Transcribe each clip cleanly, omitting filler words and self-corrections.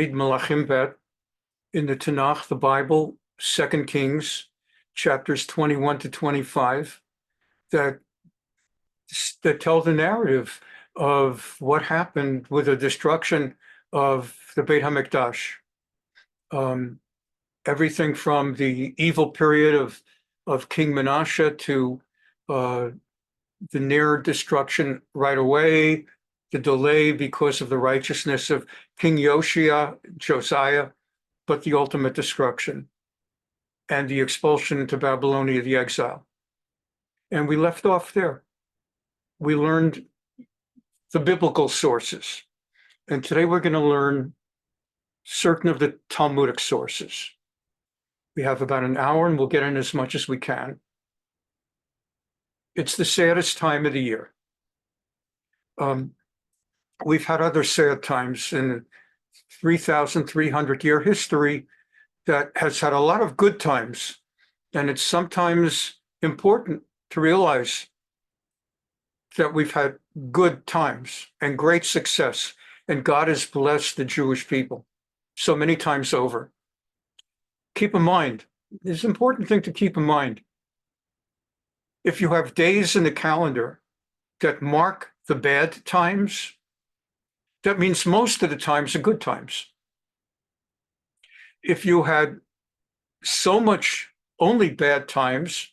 read Melachim Bet in the Tanakh, the Bible, Second Kings, chapters 21 to 25, that tell the narrative of what happened with the destruction of the Beit HaMikdash. Everything from the evil period of King Menashe to the near destruction right away, the delay because of the righteousness of King Josiah, but the ultimate destruction and the expulsion into Babylonia, the exile. And we left off there. We learned the biblical sources. And today we're going to learn certain of the Talmudic sources. We have about an hour and we'll get in as much as we can. It's the saddest time of the year. We've had other sad times in 3,300-year history that has had a lot of good times. And it's sometimes important to realize that we've had good times and great success, and God has blessed the Jewish people so many times over. Keep in mind, it's an important thing to keep in mind. If you have days in the calendar that mark the bad times, that means most of the times are good times. If you had so much only bad times,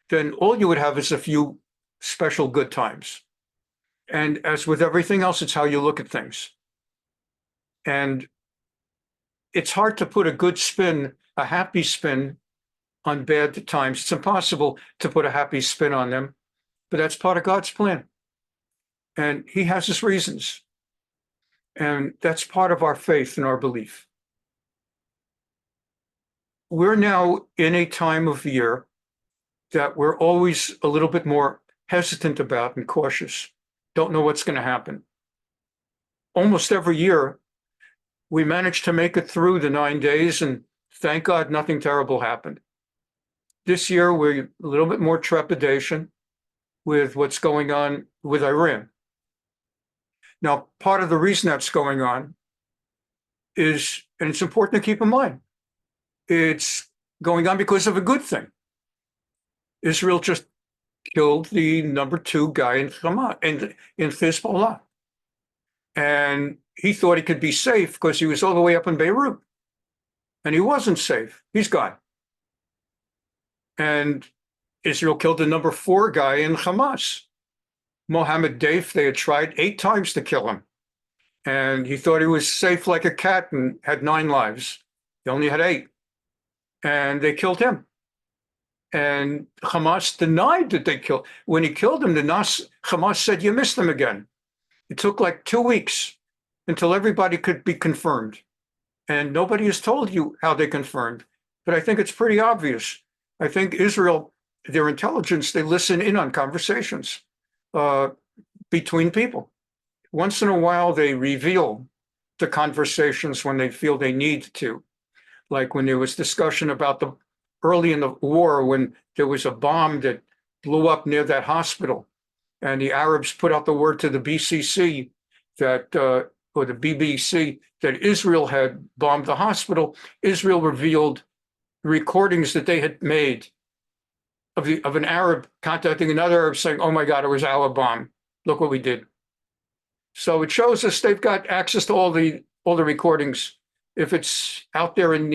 then all you would have is a few special good times. And as with everything else, it's how you look at things. And it's hard to put a good spin, a happy spin on bad times. It's impossible to put a happy spin on them, but that's part of God's plan. And he has his reasons. And that's part of our faith and our belief. We're now in a time of year that we're always a little bit more hesitant about and cautious. Don't know what's going to happen. Almost every year, we manage to make it through the 9 days, and thank God nothing terrible happened. This year, we're a little bit more trepidation with what's going on with Iran. Now, part of the reason that's going on is, and it's important to keep in mind, it's going on because of a good thing. Israel just killed the number 2 guy in Hamas, in Hezbollah. And he thought he could be safe because he was all the way up in Beirut. And he wasn't safe. He's gone. And Israel killed the number 4 guy in Hamas. Mohammed Daif, they had tried 8 times to kill him. And he thought he was safe like a cat and had 9 lives. He only had 8. And they killed him. And Hamas denied that they killed. When he killed him, Hamas said, you missed him again. It took like 2 weeks until everybody could be confirmed. And nobody has told you how they confirmed. But I think it's pretty obvious. I think Israel, their intelligence, they listen in on conversations between people. Once in a while, they reveal the conversations when they feel they need to. Like when there was discussion about early in the war, when there was a bomb that blew up near that hospital, and the Arabs put out the word to the BCC that, or the BBC, that Israel had bombed the hospital. Israel revealed recordings that they had made of an Arab contacting another Arab saying, oh my God, it was our bomb. Look what we did. So it shows us they've got access to all the recordings if it's out there in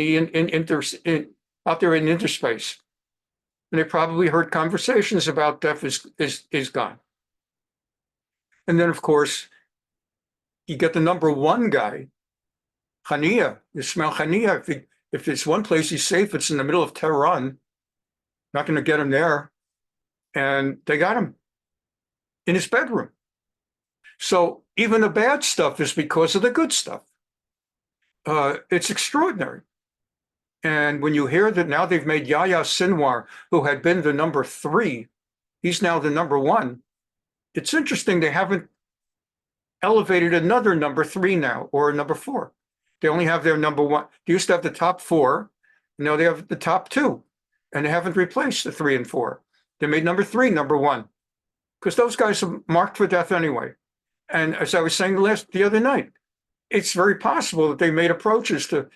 out there in interspace. And they probably heard conversations about death is gone. And then, of course, you get the number 1 guy, Haniya, Ismail Haniya. If there's one place he's safe, it's in the middle of Tehran. Not going to get him there. And they got him in his bedroom. So even the bad stuff is because of the good stuff. It's extraordinary. And when you hear that now they've made Yahya Sinwar, who had been the number 3, he's now the number 1. It's interesting they haven't elevated another number 3 now, or number 4. They only have their number 1. They used to have the top 4. Now they have the top 2. And they haven't replaced the 3 and 4. They made number 3 number 1. Because those guys are marked for death anyway. And as I was saying the other night, it's very possible that they made approaches to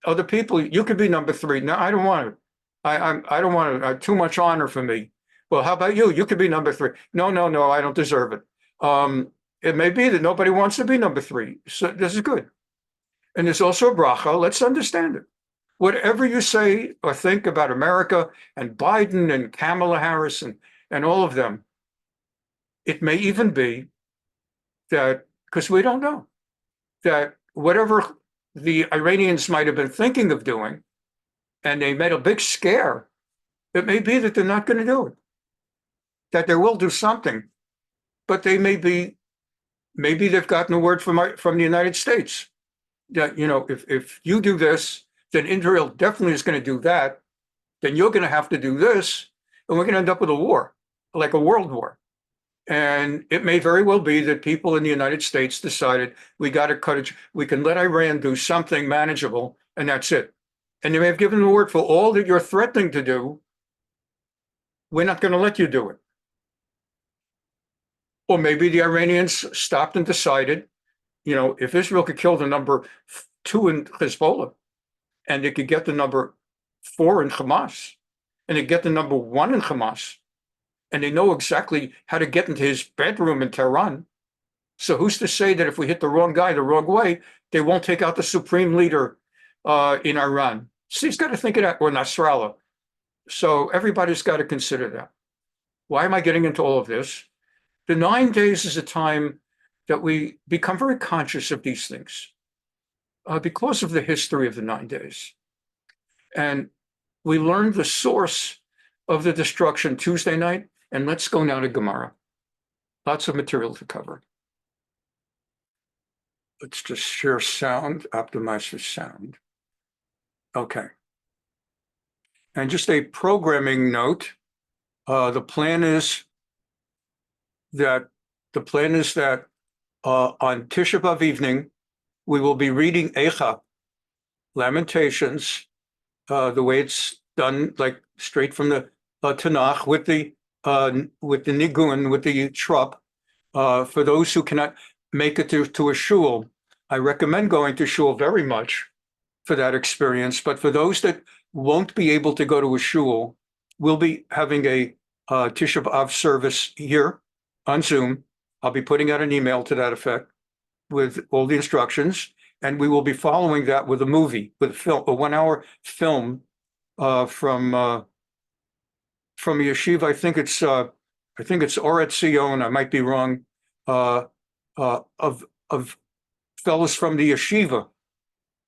other people. You could be number three. No, I don't want it. I don't want it. Too much honor for me. Well, how about you? You could be number three. No, no, no, I don't deserve it. It may be that nobody wants to be number three. So this is good. And there's also a bracha. Let's understand it. Whatever you say or think about America and Biden and Kamala Harris and all of them, it may even be that, because we don't know, that whatever the Iranians might have been thinking of doing, and they made a big scare, it may be that they're not going to do it, that they will do something, but they maybe they've gotten a word from the United States that, if you do this, then Israel definitely is going to do that, then you're going to have to do this, and we're going to end up with a war, like a world war. And it may very well be that people in the United States decided we got to cut it. We can let Iran do something manageable, and that's it. And they may have given the word for all that you're threatening to do. We're not going to let you do it. Or maybe the Iranians stopped and decided, if Israel could kill the number 2 in Hezbollah, and they could get the number 4 in Hamas, and they get the number 1 in Hamas, and they know exactly how to get into his bedroom in Tehran. So who's to say that if we hit the wrong guy the wrong way, they won't take out the supreme leader in Iran? So he's got to think of that, or Nasrallah. So everybody's got to consider that. Why am I getting into all of this? The 9 days is a time that we become very conscious of these things because of the history of the 9 days. And we learned the source of the destruction Tuesday night, and let's go now to Gemara. Lots of material to cover. Let's just share sound, optimize for sound. Okay. And just a programming note, the plan is that on Tisha B'Av evening, we will be reading Eicha, Lamentations, the way it's done, like straight from the Tanakh with the nigun, with the trup. For those who cannot make it to a shul, I recommend going to shul very much for that experience. But for those that won't be able to go to a shul, we'll be having a Tisha B'Av service here on Zoom. I'll be putting out an email to that effect with all the instructions, and we will be following that with a movie, with a 1-hour film from a yeshiva. I think it's Arutz Sheva. I might be wrong. Of fellows from the yeshiva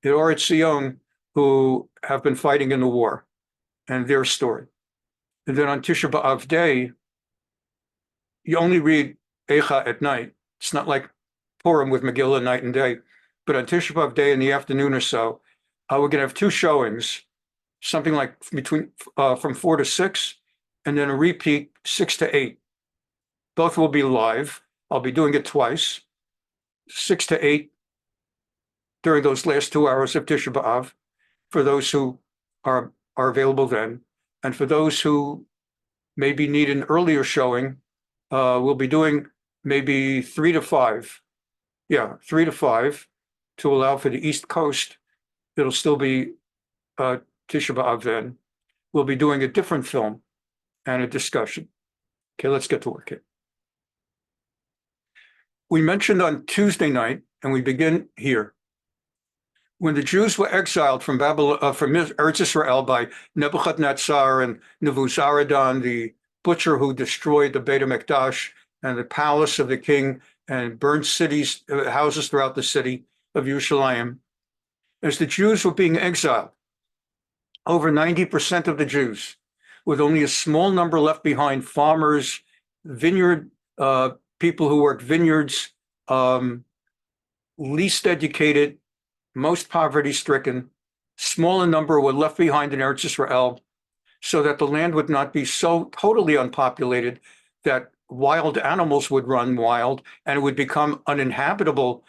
at Arutz Sheva who have been fighting in the war, and their story. And then on Tisha B'Av day, you only read Eicha at night. It's not like Purim with Megillah night and day. But on Tisha B'Av day in the afternoon or so, we're going to have 2 showings, something like from 4 to 6, and then a repeat 6 to 8. Both will be live. I'll be doing it twice, 6 to 8 during those last 2 hours of Tisha B'Av, for those who are available then. And for those who maybe need an earlier showing, we'll be doing maybe 3 to 5. Yeah, 3 to 5 to allow for the East Coast. It'll still be Tisha B'Av then. We'll be doing a different film and a discussion. Okay, let's get to work here. We mentioned on Tuesday night, and we begin here, when the Jews were exiled from Babylon, from Eretz Israel by Nebuchadnezzar and Nebuzaradan, the butcher who destroyed the Beit HaMikdash and the palace of the king and burned cities, houses throughout the city of Yerushalayim. As the Jews were being exiled, over 90% of the Jews, with only a small number left behind, farmers, vineyard people who worked vineyards, least educated, most poverty-stricken, smaller number were left behind in Eretz Israel, so that the land would not be so totally unpopulated that wild animals would run wild and it would become uninhabitable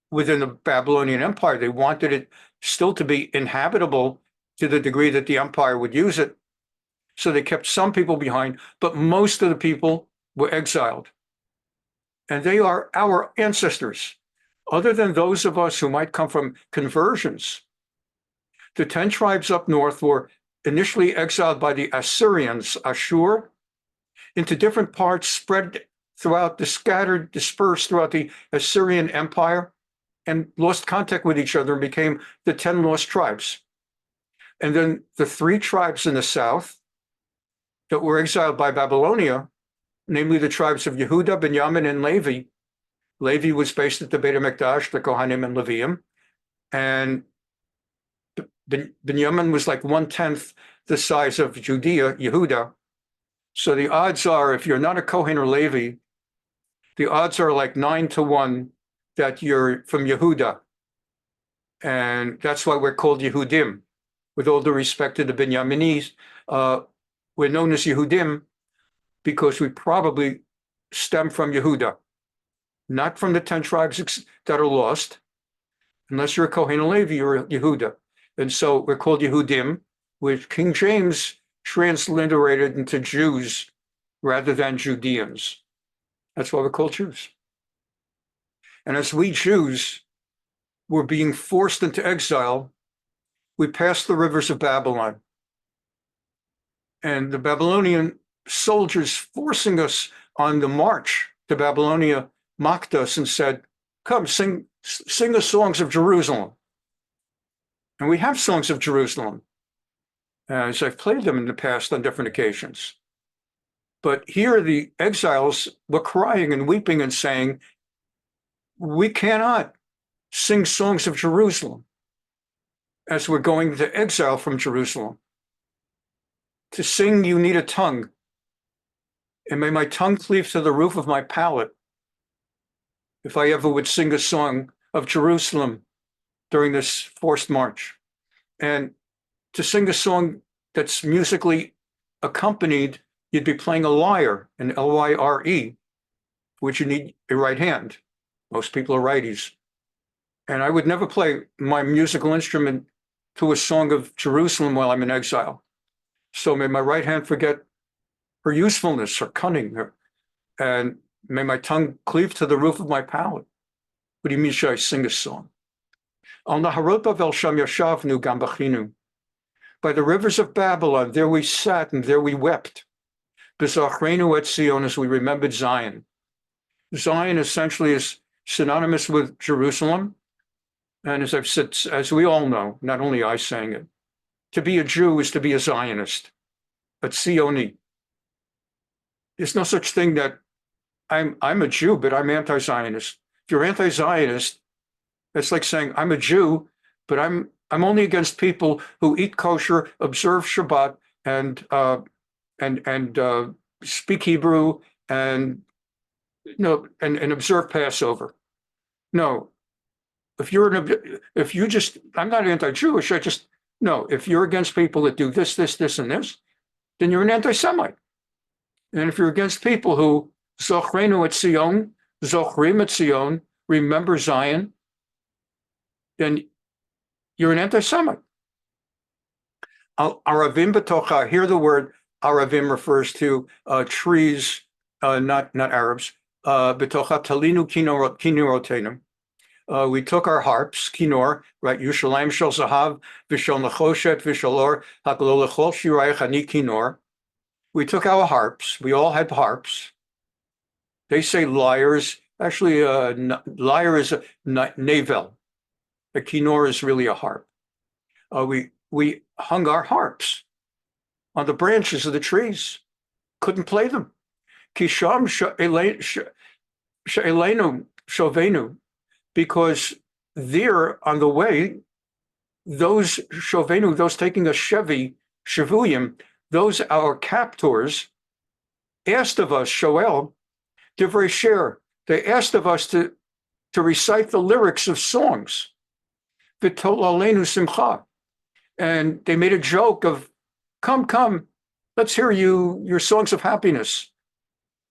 within the Babylonian Empire. They wanted it still to be inhabitable to the degree that the empire would use it. So they kept some people behind, but most of the people were exiled. And they are our ancestors. Other than those of us who might come from conversions, the 10 tribes up north were initially exiled by the Assyrians, Ashur, into different parts, spread throughout the scattered, dispersed throughout the Assyrian Empire, and lost contact with each other and became the 10 lost tribes. And then the 3 tribes in the south that were exiled by Babylonia, namely the tribes of Yehuda, Benjamin, and Levi. Levi was based at the Beit HaMikdash, the Kohanim and Leviim, and Benjamin was like 1/10 the size of Judea, Yehuda. So the odds are, if you're not a Kohen or Levi, the odds are like 9-1 that you're from Yehuda. And that's why we're called Yehudim. With all due respect to the Benjaminis, we're known as Yehudim because we probably stem from Yehuda, not from the 10 tribes that are lost. Unless you're a Kohen or Levi, you're a Yehuda. And so we're called Yehudim, which King James transliterated into Jews rather than Judeans. That's why we're called Jews. And as we Jews were being forced into exile, we passed the rivers of Babylon. And the Babylonian soldiers forcing us on the march to Babylonia mocked us and said, come, sing the songs of Jerusalem. And we have songs of Jerusalem, as I've played them in the past on different occasions. But here the exiles were crying and weeping and saying, we cannot sing songs of Jerusalem as we're going to exile from Jerusalem. To sing, you need a tongue. And may my tongue cleave to the roof of my palate if I ever would sing a song of Jerusalem during this forced march. And to sing a song that's musically accompanied, you'd be playing a lyre, an L-Y-R-E, which you need a right hand. Most people are righties. And I would never play my musical instrument to a song of Jerusalem while I'm in exile. So may my right hand forget her usefulness, her cunning, and may my tongue cleave to the roof of my palate. What do you mean, should I sing a song? Al Naharot Bavel Sham Yashavnu Gam Bachinu. By the rivers of Babylon, there we sat and there we wept. B'zachrenu et Zion, as we remembered Zion. Zion essentially is synonymous with Jerusalem. And as I've said, as we all know, not only I saying it, to be a Jew is to be a Zionist, a Zioni. There's no such thing that I'm a Jew, but I'm anti-Zionist. If you're anti-Zionist, it's like saying I'm a Jew, but I'm only against people who eat kosher, observe Shabbat, and speak Hebrew, and observe Passover. No, if I'm not anti-Jewish. If you're against people that do this, and this, then you're an anti-Semite. And if you're against people who Zochrenu et Zion, Zochrim et Zion, remember Zion, then you're an anti-Semite. Aravim betocha, here the word Aravim refers to trees, not Arabs. Betocha talinu kinorotenum. We took our harps, kinor, right? Yushalayim shel zahav, v'shel nechoshet, v'shel or, haklo lechol shirayach ani kinor. We took our harps. We all had harps. They say lyres. Actually, lyre is a navel. A kinor is really a harp. We hung our harps on the branches of the trees. Couldn't play them. Kisham she'elenu shovenu, because there on the way, those shovenu, those taking a shevi, shavuyim, those our captors asked of us, Shoel, divrei shir. They asked of us to recite the lyrics of songs. V'tol aleinu simcha. And they made a joke of, come, let's hear your songs of happiness.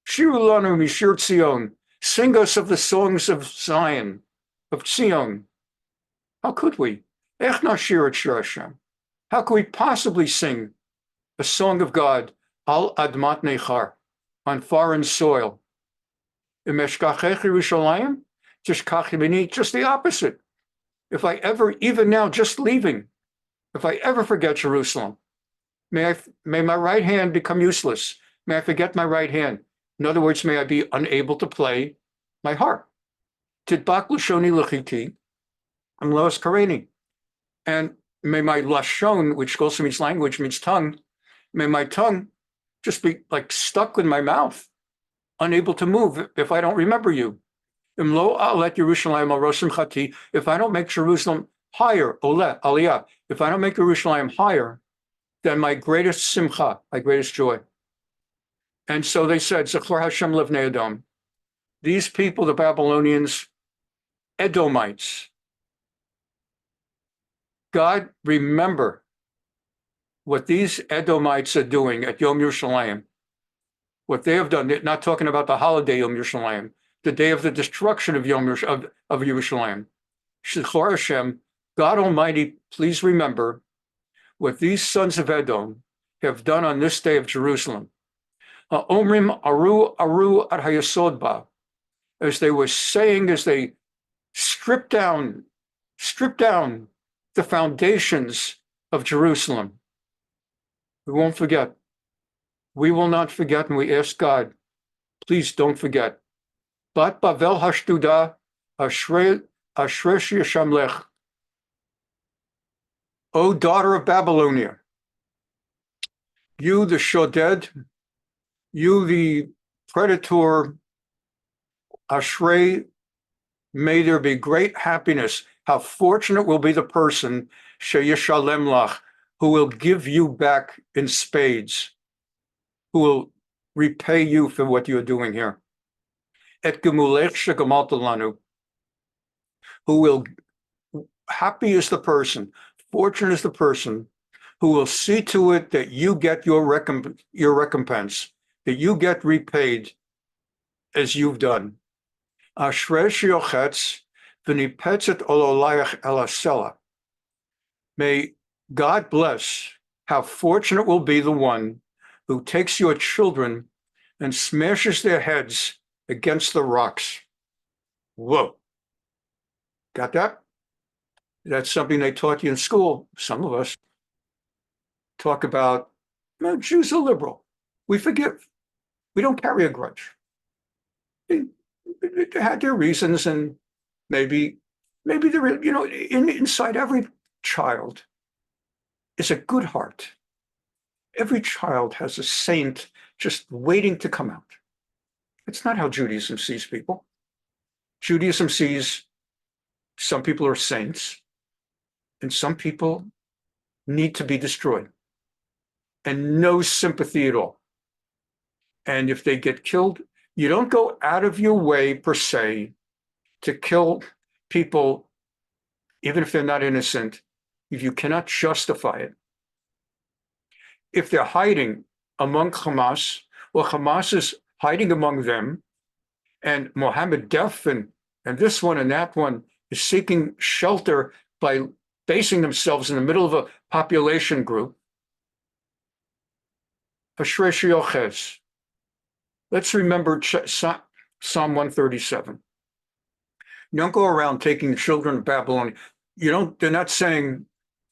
Shiru lanu mishir Tzion. Sing us of the songs of Zion, of Tzion. How could we? Ech nashir et shir Hashem. How could we possibly sing a song of God, al admat nechar, on foreign soil? Imeshkachech Yerushalayim, just the opposite. If I ever, even now, just leaving, if I ever forget Jerusalem, may my right hand become useless. May I forget my right hand. In other words, may I be unable to play my harp. Tidbak lashoni l'chiti, and loas kareni. And may my lashon, which also means language, means tongue, may my tongue just be like stuck in my mouth, unable to move if I don't remember you. Imlo alet Yerushalayim al rosh simchati. If I don't make Jerusalem higher, ole, aliyah, if I don't make Yerushalayim higher, then my greatest simcha, my greatest joy. And so they said, Zechor Hashem levnei Edom. These people, the Babylonians, Edomites, God, remember what these Edomites are doing at Yom Yerushalayim, what they have done. They're not talking about the holiday Yom Yerushalayim, the day of the destruction of Yerushalayim. Zechor Hashem, God Almighty, please remember what these sons of Edom have done on this day of Jerusalem. Omrim aru ad hayasod ba, as they were saying, as they stripped down the foundations of Jerusalem. We won't forget. We will not forget, and we ask God, please don't forget. Bat Bavel hashtuda ashresh yasham lech. O daughter of Babylonia, you the shoded, you the predator, Ashrei, may there be great happiness. How fortunate will be the person, sheyeshalem lach, who will give you back in spades, who will repay you for what you are doing here. Et gemulech shegamalta lanu, who will, happy is the person, fortunate is the person who will see to it that you get your recompense, that you get repaid as you've done. Ashrei sheyochetz v'nipetzet ololayach elasela. May God bless how fortunate will be the one who takes your children and smashes their heads against the rocks. Whoa. Got that? That's something they taught you in school. Some of us talk about, Jews are liberal. We forgive. We don't carry a grudge. They had their reasons, and maybe there, inside every child is a good heart. Every child has a saint just waiting to come out. It's not how Judaism sees people. Judaism sees some people are saints, and some people need to be destroyed, and no sympathy at all. And if they get killed, you don't go out of your way, per se, to kill people, even if they're not innocent, if you cannot justify it. If they're hiding among Hamas, well, Hamas is hiding among them, and Mohammed Def and this one and that one is seeking shelter by basing themselves in the middle of a population group. Ashrei sheyochetz. Let's remember Psalm 137. You don't go around taking children of Babylonia. They're not saying,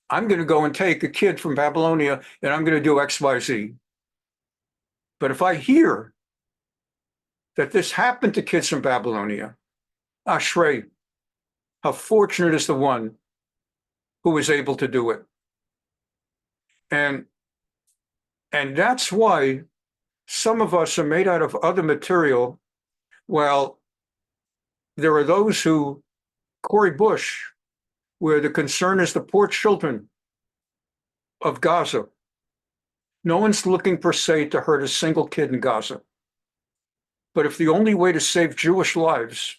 I'm going to go and take a kid from Babylonia and I'm going to do X, Y, Z. But if I hear that this happened to kids from Babylonia, Ashrei, how fortunate is the one who was able to do it. And that's why some of us are made out of other material, while there are those who, Cori Bush, where the concern is the poor children of Gaza. No one's looking per se to hurt a single kid in Gaza. But if the only way to save Jewish lives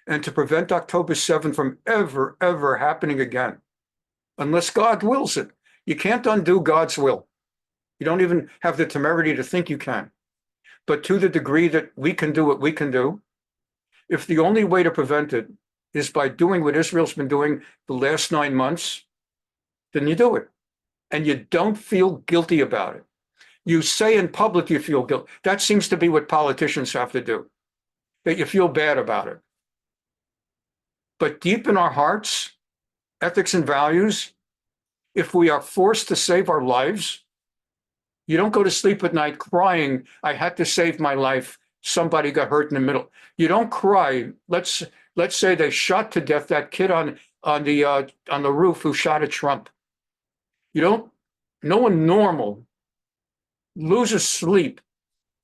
and to prevent October 7th from ever happening again, unless God wills it, you can't undo God's will. You don't even have the temerity to think you can. But to the degree that we can do what we can do, if the only way to prevent it is by doing what Israel's been doing the last 9 months, then you do it. And you don't feel guilty about it. You say in public you feel guilty. That seems to be what politicians have to do, that you feel bad about it. But deep in our hearts, ethics and values, if we are forced to save our lives, you don't go to sleep at night crying, I had to save my life, somebody got hurt in the middle. You don't cry. Let's say they shot to death that kid on the roof who shot at Trump. No one normal loses sleep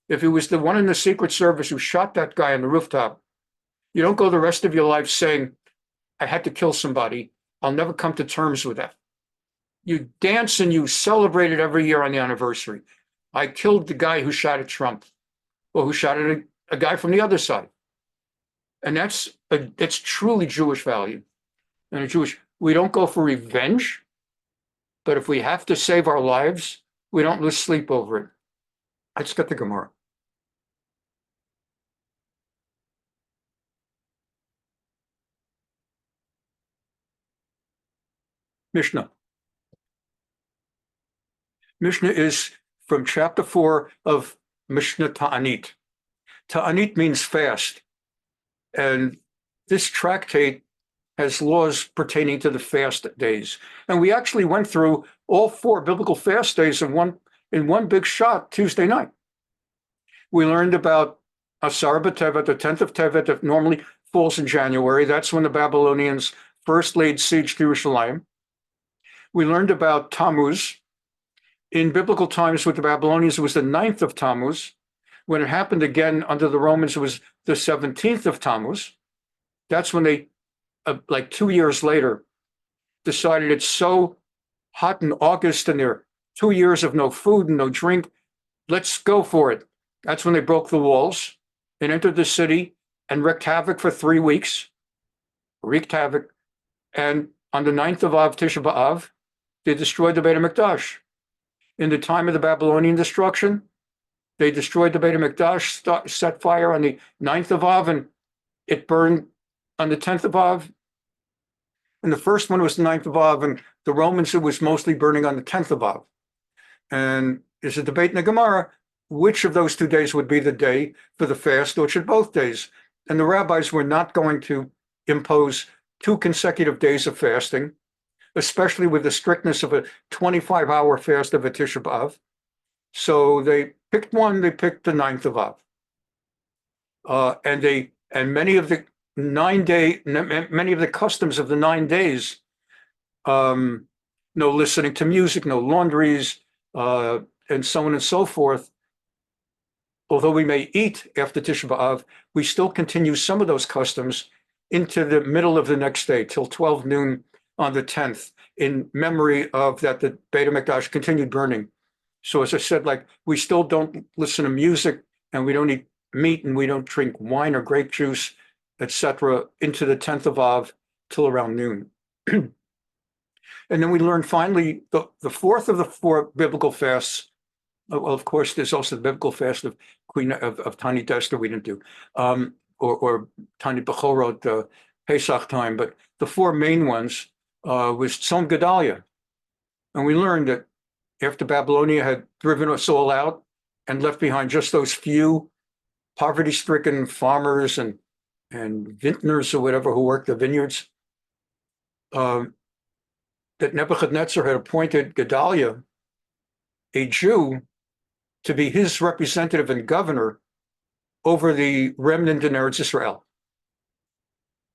if it was the one in the Secret Service who shot that guy on the rooftop. You don't go the rest of your life saying, I had to kill somebody. I'll never come to terms with that. You dance and you celebrate it every year on the anniversary. I killed the guy who shot at Trump, or who shot at a guy from the other side. And that's truly Jewish value. And we don't go for revenge, but if we have to save our lives, we don't lose sleep over it. Let's get the Gemara. Mishnah. Mishnah is from chapter 4 of Mishnah Ta'anit. Ta'anit means fast. And this tractate has laws pertaining to the fast days. And we actually went through all 4 biblical fast days in one big shot Tuesday night. We learned about Asar B'Tevet, the 10th of Tevet, that normally falls in January. That's when the Babylonians first laid siege to Jerusalem. We learned about Tamuz. In biblical times with the Babylonians, it was the 9th of Tamuz. When it happened again under the Romans, it was the 17th of Tamuz. That's when they, like 2 years later, decided it's so hot in August and there are 2 years of no food and no drink. Let's go for it. That's when they broke the walls and entered the city and wreaked havoc for 3 weeks. And on the 9th of Av, Tisha B'Av, they destroyed the Beit HaMikdash. In the time of the Babylonian destruction, they destroyed the Beit HaMikdash, set fire on the 9th of Av, and it burned on the 10th of Av. And the first one was the 9th of Av, and the Romans, it was mostly burning on the 10th of Av. And there's a debate in the Gemara, which of those 2 days would be the day for the fast, or should both days? And the rabbis were not going to impose 2 consecutive days of fasting, especially with the strictness of a 25-hour fast of a Tisha B'Av. So they picked one. They picked the 9th of Av, and many of the customs of the 9 days, no listening to music, no laundries, and so on and so forth. Although we may eat after Tisha B'Av, we still continue some of those customs into the middle of the next day, till 12 noon on the 10th, in memory of that the Beit HaMikdash continued burning. So as I said, like, we still don't listen to music, and we don't eat meat, and we don't drink wine or grape juice, etc., into the 10th of Av till around noon. And then we learn finally the fourth of the 4 biblical fasts. Well, of course, there's also the biblical fast of Ta'anit Esther we didn't do, or Ta'anit Bechorot, Pesach time. But the 4 main ones was Tzom Gedalia. And we learned that after Babylonia had driven us all out and left behind just those few poverty-stricken farmers and vintners or whatever who worked the vineyards, that Nebuchadnezzar had appointed Gedalia, a Jew, to be his representative and governor over the remnant in Eretz Israel.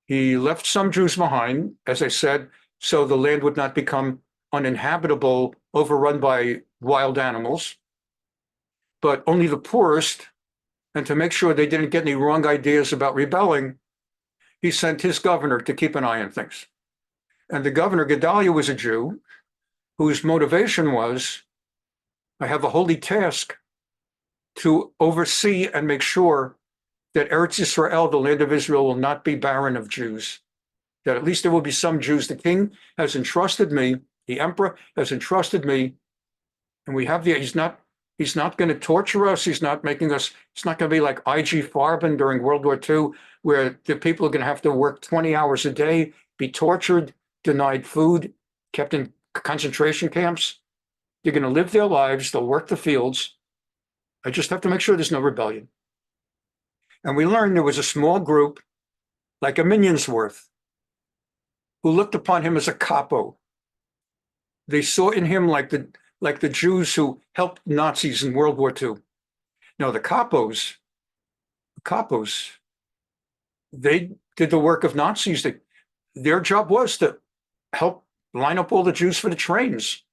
He left some Jews behind, as I said, so the land would not become uninhabitable, overrun by wild animals, but only the poorest. And to make sure they didn't get any wrong ideas about rebelling, he sent his governor to keep an eye on things. And the governor, Gedalia, was a Jew whose motivation was, I have a holy task to oversee and make sure that Eretz Israel, the land of Israel, will not be barren of Jews, that at least there will be some Jews. The king has entrusted me, the emperor has entrusted me, and we have he's not going to torture us. He's not making us, it's not going to be like I.G. Farben during World War II, where the people are going to have to work 20 hours a day, be tortured, denied food, kept in concentration camps. They're going to live their lives. They'll work the fields. I just have to make sure there's no rebellion. And we learned there was a small group, like a minyan's worth, who looked upon him as a capo. They saw in him like the Jews who helped Nazis in World War II. Now the capos, they did the work of Nazis. Their job was to help line up all the Jews for the trains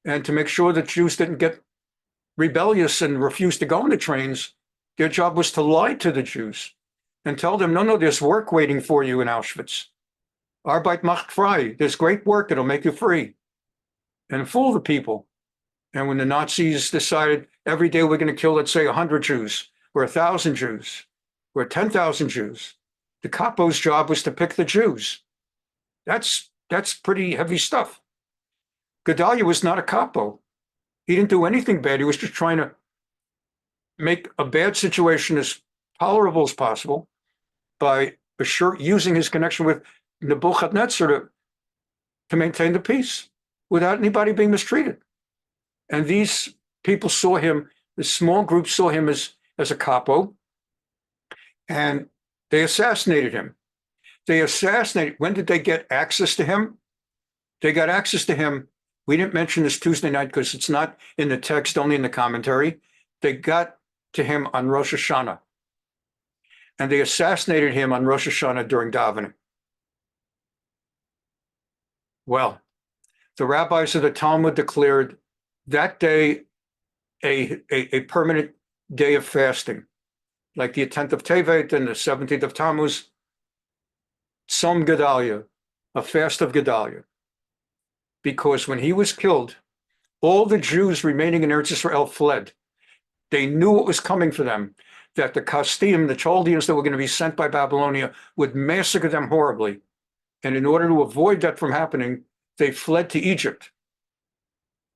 and to make sure that Jews didn't get rebellious and refuse to go on the trains. Their job was to lie to the Jews and tell them, no, there's work waiting for you in Auschwitz. Arbeit macht frei. There's great work that'll make you free. And fool the people. And when the Nazis decided every day we're going to kill, let's say, 100 Jews or 1,000 Jews or 10,000 Jews, the capo's job was to pick the Jews. That's pretty heavy stuff. Gedalia was not a capo. He didn't do anything bad. He was just trying to make a bad situation as tolerable as possible by using his connection with Nebuchadnezzar to maintain the peace without anybody being mistreated. And these people saw him, the small group saw him as a capo, and they assassinated him. When did they get access to him? They got access to him. We didn't mention this Tuesday night because it's not in the text, only in the commentary. They got to him on Rosh Hashanah. And they assassinated him on Rosh Hashanah during davening. Well, the rabbis of the Talmud declared that day a permanent day of fasting, like the 10th of Tevet and the 17th of Tamuz, Tzom Gedalia, a fast of Gedalia. Because when he was killed, all the Jews remaining in Eretz Israel fled. They knew what was coming for them, that the Kasdim, the Chaldeans that were going to be sent by Babylonia, would massacre them horribly. And in order to avoid that from happening, they fled to Egypt,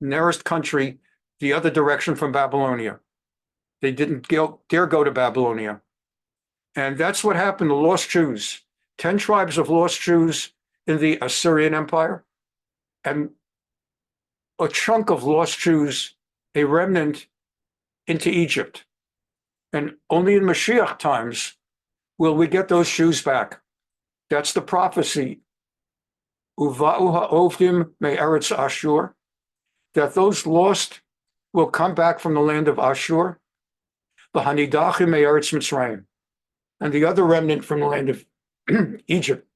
nearest country, the other direction from Babylonia. They didn't dare go to Babylonia. And that's what happened to lost Jews. 10 tribes of lost Jews in the Assyrian Empire, and a chunk of lost Jews, a remnant, into Egypt. And only in Mashiach times will we get those Jews back. That's the prophecy. Uva'u ha'ovdim me'eretz Ashur, that those lost will come back from the land of Ashur, v'hanidachim me'eretz Mitzrayim, and the other remnant from the land of Egypt.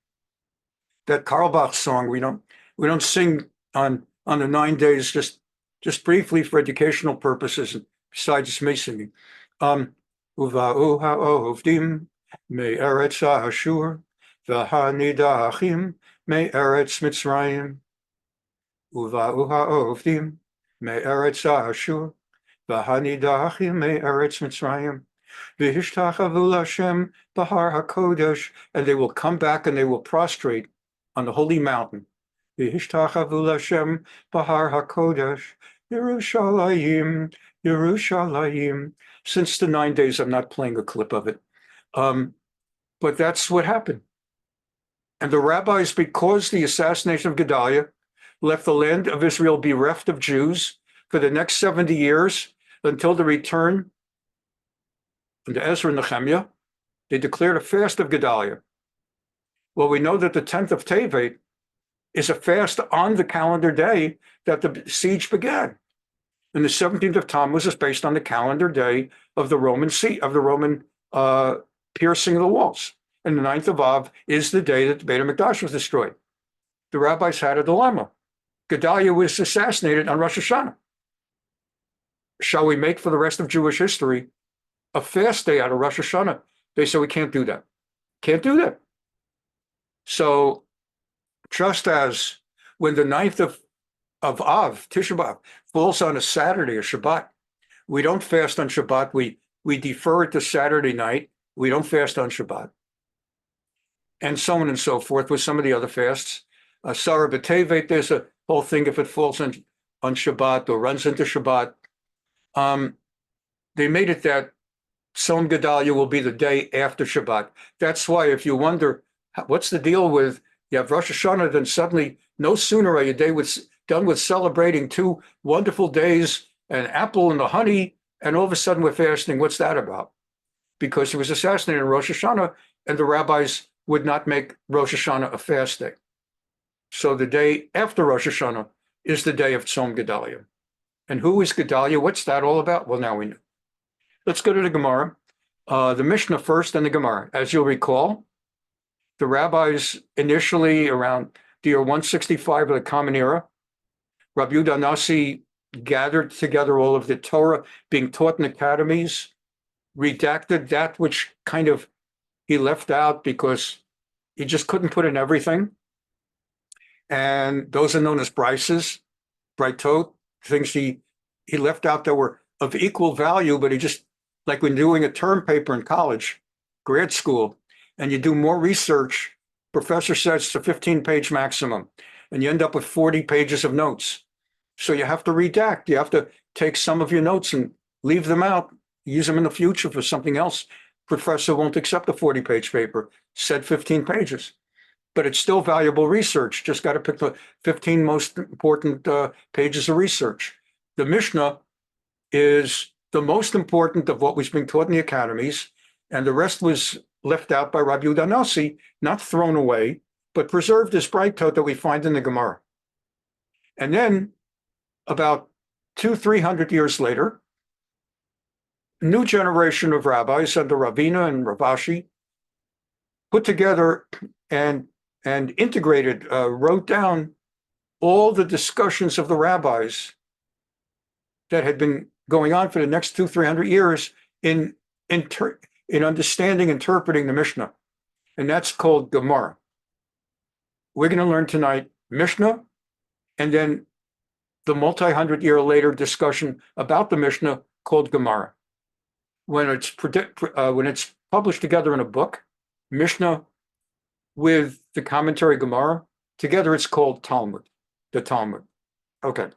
That Carlebach song we don't sing on the 9 days, just briefly for educational purposes, besides me singing. Uva'u ha'ovdim me'eretz Ashur, v'hanidachim me'eretz Mitzrayim. Uva'u ha'ovdim me'eretz Ashur, v'hanidachim me'eretz Mitzrayim. V'hishtachavu l'Hashem b'har hakodesh, and they will come back and they will prostrate on the holy mountain. V'hishtachavu l'Hashem b'har hakodesh, Yerushalayim, Yerushalayim. Since the 9 days, I'm not playing a clip of it. But that's what happened. And the rabbis, because the assassination of Gedalia left the land of Israel bereft of Jews for the next 70 years until the return to Ezra and Nehemiah, they declared a fast of Gedalia. Well, we know that the 10th of Tevet is a fast on the calendar day that the siege began. And the 17th of Tammuz is based on the calendar day of the Roman piercing of the walls. And the 9th of Av is the day that the Beit HaMikdash was destroyed. The rabbis had a dilemma. Gedalia was assassinated on Rosh Hashanah. Shall we make for the rest of Jewish history a fast day out of Rosh Hashanah? They said we can't do that. Can't do that. So just as when the 9th of Av, Tisha B'Av, falls on a Saturday or Shabbat, we don't fast on Shabbat. We defer it to Saturday night. We don't fast on Shabbat. And so on and so forth with some of the other fasts. Sarah B'Tevet, there's a whole thing if it falls on Shabbat or runs into Shabbat. They made it that Tzom Gedalia will be the day after Shabbat. That's why if you wonder, what's the deal with, you have Rosh Hashanah, then suddenly no sooner are your day done with celebrating 2 wonderful days, an apple and the honey, and all of a sudden we're fasting. What's that about? Because he was assassinated on Rosh Hashanah, and the rabbis would not make Rosh Hashanah a fast day. So the day after Rosh Hashanah is the day of Tzom Gedalia. And who is Gedalia? What's that all about? Well, now we know. Let's go to the Gemara. The Mishnah first and the Gemara. As you'll recall, the rabbis initially around the year 165 of the Common Era, Rabbi Yehuda Nasi gathered together all of the Torah being taught in academies, redacted that which kind of he left out because he just couldn't put in everything. And those are known as brises, britot, things he left out that were of equal value, but he just, like when doing a term paper in college, grad school, and you do more research, professor says it's a 15-page maximum, and you end up with 40 pages of notes. So you have to redact. You have to take some of your notes and leave them out, use them in the future for something else. Professor won't accept a 40-page paper, said 15 pages. But it's still valuable research. Just got to pick the 15 most important pages of research. The Mishnah is the most important of what was being taught in the academies, and the rest was left out by Rabbi Yehuda Nasi, not thrown away, but preserved as britot that we find in the Gemara. And then, about 200-300 years later, a new generation of rabbis under Ravina and Ravashi put together and integrated, wrote down all the discussions of the rabbis that had been going on for the next 200-300 years in understanding, interpreting the Mishnah. And that's called Gemara. We're going to learn tonight Mishnah, and then the multi-hundred-year later discussion about the Mishnah called Gemara. When it's published together in a book, Mishnah with the commentary Gemara, together it's called Talmud, the Talmud. Okay.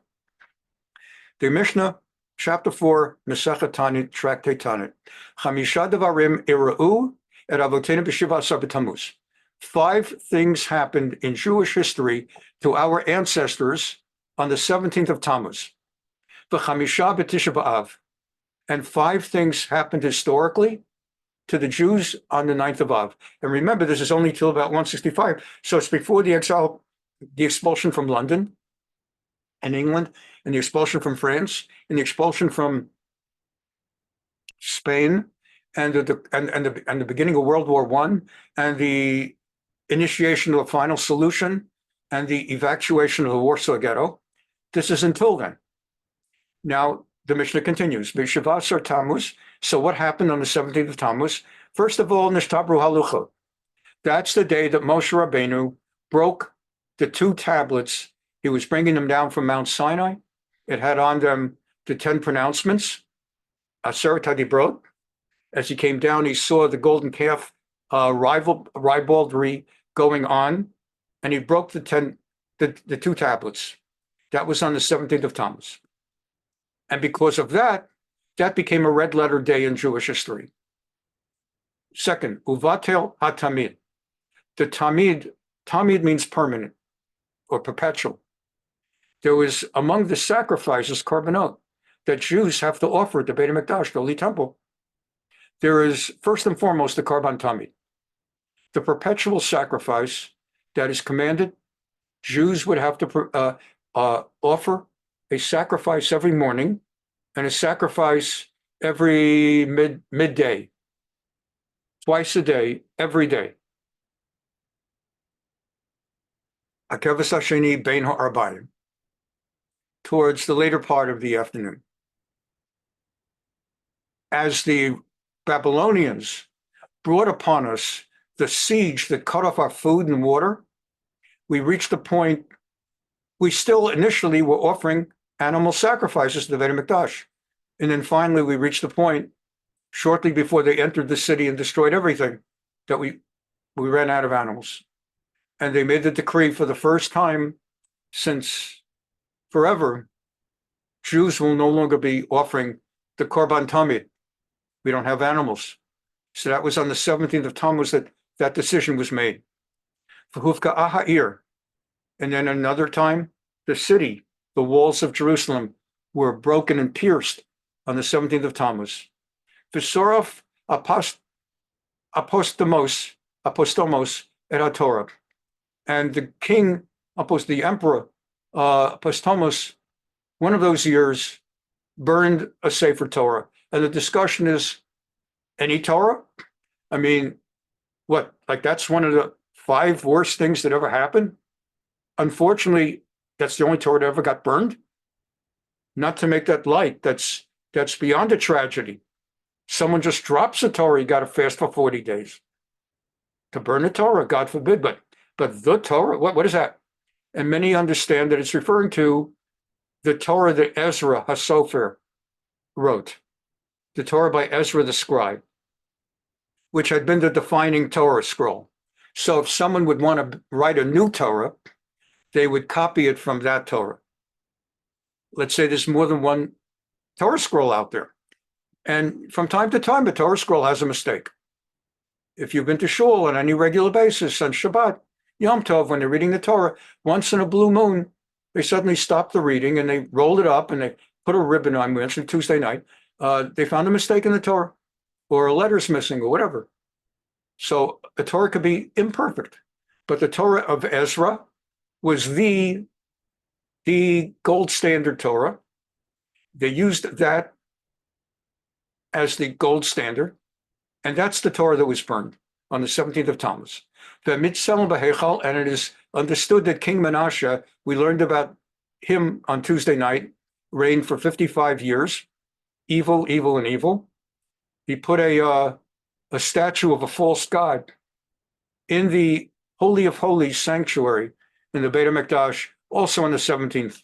The Mishnah, chapter 4, Misekhat Ta'anit, Tractate Ta'anit. Chamisha devarim ira'u et avotenu b'shiva asar b'Tamuz. 5 things happened in Jewish history to our ancestors on the 17th of Tamuz. V'chamisha b'Tisha b'Av. And 5 things happened historically to the Jews on the 9th of Av. And remember, this is only till about 165. So it's before the expulsion from London and England, and the expulsion from France, and the expulsion from Spain, and the beginning of World War I, and the initiation of a final solution, and the evacuation of the Warsaw Ghetto. This is until then. Now, the Mishnah continues. B'Shavasar Tamuz. So what happened on the 17th of Tamuz? First of all, Nishtabru Halucha. That's the day that Moshe Rabbeinu broke the 2 tablets. He was bringing them down from Mount Sinai. It had on them the 10 pronouncements, Aseret HaDibrot. As he came down, he saw the golden calf ribaldry going on, and he broke the 2 tablets. That was on the 17th of Tamuz. And because of that, that became a red-letter day in Jewish history. Second, Uvatel HaTamid. The Tamid means permanent or perpetual. There was among the sacrifices, korbanot, that Jews have to offer at the Beit HaMikdash, the Holy Temple. There is first and foremost the korban tamid, the perpetual sacrifice that is commanded. Jews would have to offer a sacrifice every morning and a sacrifice every midday, twice a day, every day. Akevas hasheni bein ha'arbayim, towards the later part of the afternoon. As the Babylonians brought upon us the siege that cut off our food and water, we reached the point, we still initially were offering animal sacrifices to the Beit HaMikdash. And then finally we reached the point, shortly before they entered the city and destroyed everything, that we ran out of animals. And they made the decree for the first time since forever, Jews will no longer be offering the korban tamid. We don't have animals. So that was on the 17th of Tammuz that decision was made. V'hufka aha'ir. And then another time, the city, the walls of Jerusalem were broken and pierced on the 17th of Tammuz. V'soraf apostomos et HaTorah. And the king the emperor, Postumus, one of those years, burned a Sefer Torah. And the discussion is, any Torah? I mean, what, like that's one of the 5 worst things that ever happened? Unfortunately, that's the only Torah that ever got burned. Not to make that light, that's beyond a tragedy. Someone just drops a Torah, you got to fast for 40 days. To burn a Torah, God forbid, but the Torah, what is that? And many understand that it's referring to the Torah that Ezra HaSofer wrote, the Torah by Ezra the scribe, which had been the defining Torah scroll. So if someone would want to write a new Torah, they would copy it from that Torah. Let's say there's more than one Torah scroll out there. And from time to time, the Torah scroll has a mistake. If you've been to shul on any regular basis on Shabbat, Yom Tov, when they're reading the Torah, once in a blue moon, they suddenly stop the reading and they rolled it up and they put a ribbon on. We mentioned Tuesday night. They found a mistake in the Torah, or a letter's missing, or whatever. So the Torah could be imperfect, but the Torah of Ezra was the gold standard Torah. They used that as the gold standard, and that's the Torah that was burned on the 17th of Tamuz. And it is understood that King Manasseh, we learned about him on Tuesday night, reigned for 55 years, evil. He put a statue of a false god in the Holy of Holies sanctuary in the Beit HaMikdash, also on the 17th.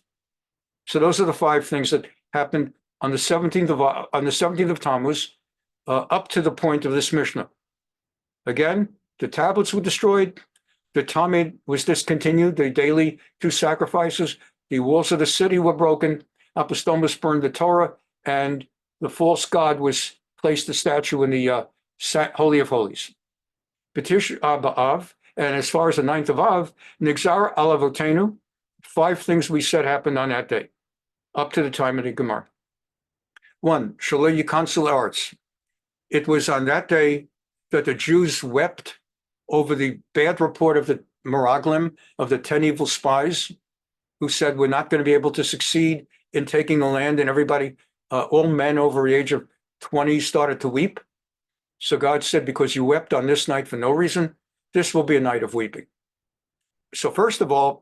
So those are the 5 things that happened on the 17th of Tammuz, up to the point of this Mishnah. Again, the tablets were destroyed, the Talmud was discontinued, the daily 2 sacrifices, the walls of the city were broken, Apostomus burned the Torah, and the false god was placed the statue in the Holy of Holies. B'Tish B'Av, and as far as the 9th of Av, Nigzar Alavotenu, 5 things we said happened on that day, up to the time of the Gemara. 1, Shalom Yikansul Arutz. It was on that day that the Jews wept over the bad report of the Meraglim, of the 10 evil spies, who said we're not going to be able to succeed in taking the land, and everybody, all men over the age of 20 started to weep. So God said, because you wept on this night for no reason, this will be a night of weeping. So first of all,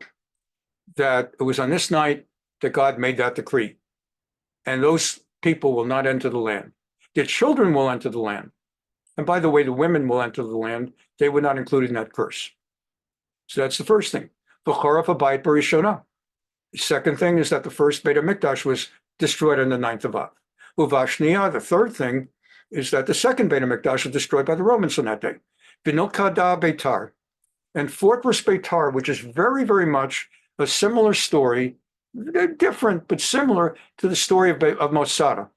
that it was on this night that God made that decree. And those people will not enter the land. Their children will enter the land. And by the way, the women will enter the land. They were not included in that curse. So that's the first thing. The second thing is that the first Beit HaMikdash was destroyed on the 9th of Av. Uvashniya, the third thing, is that the second Beit HaMikdash was destroyed by the Romans on that day. Vinokada Beitar. And Fortress Beitar, which is very, very much a similar story, different but similar to the story of Masada.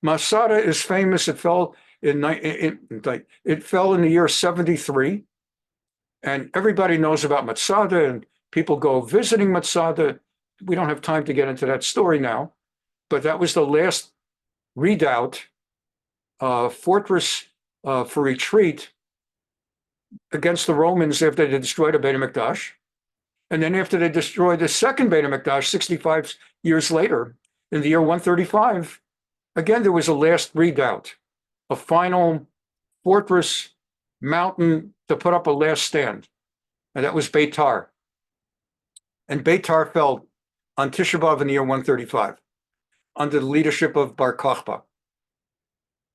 Masada is famous. It fell in the year 73, and everybody knows about Masada, and people go visiting Masada. We don't have time to get into that story now, but that was the last redoubt, fortress for retreat against the Romans after they destroyed the Beit HaMikdash. And then after they destroyed the second Beit HaMikdash 65 years later, in the year 135, again, there was a last redoubt, a final fortress mountain to put up a last stand. And that was Beitar. And Beitar fell on Tisha B'Av in the year 135 under the leadership of Bar Kokhba.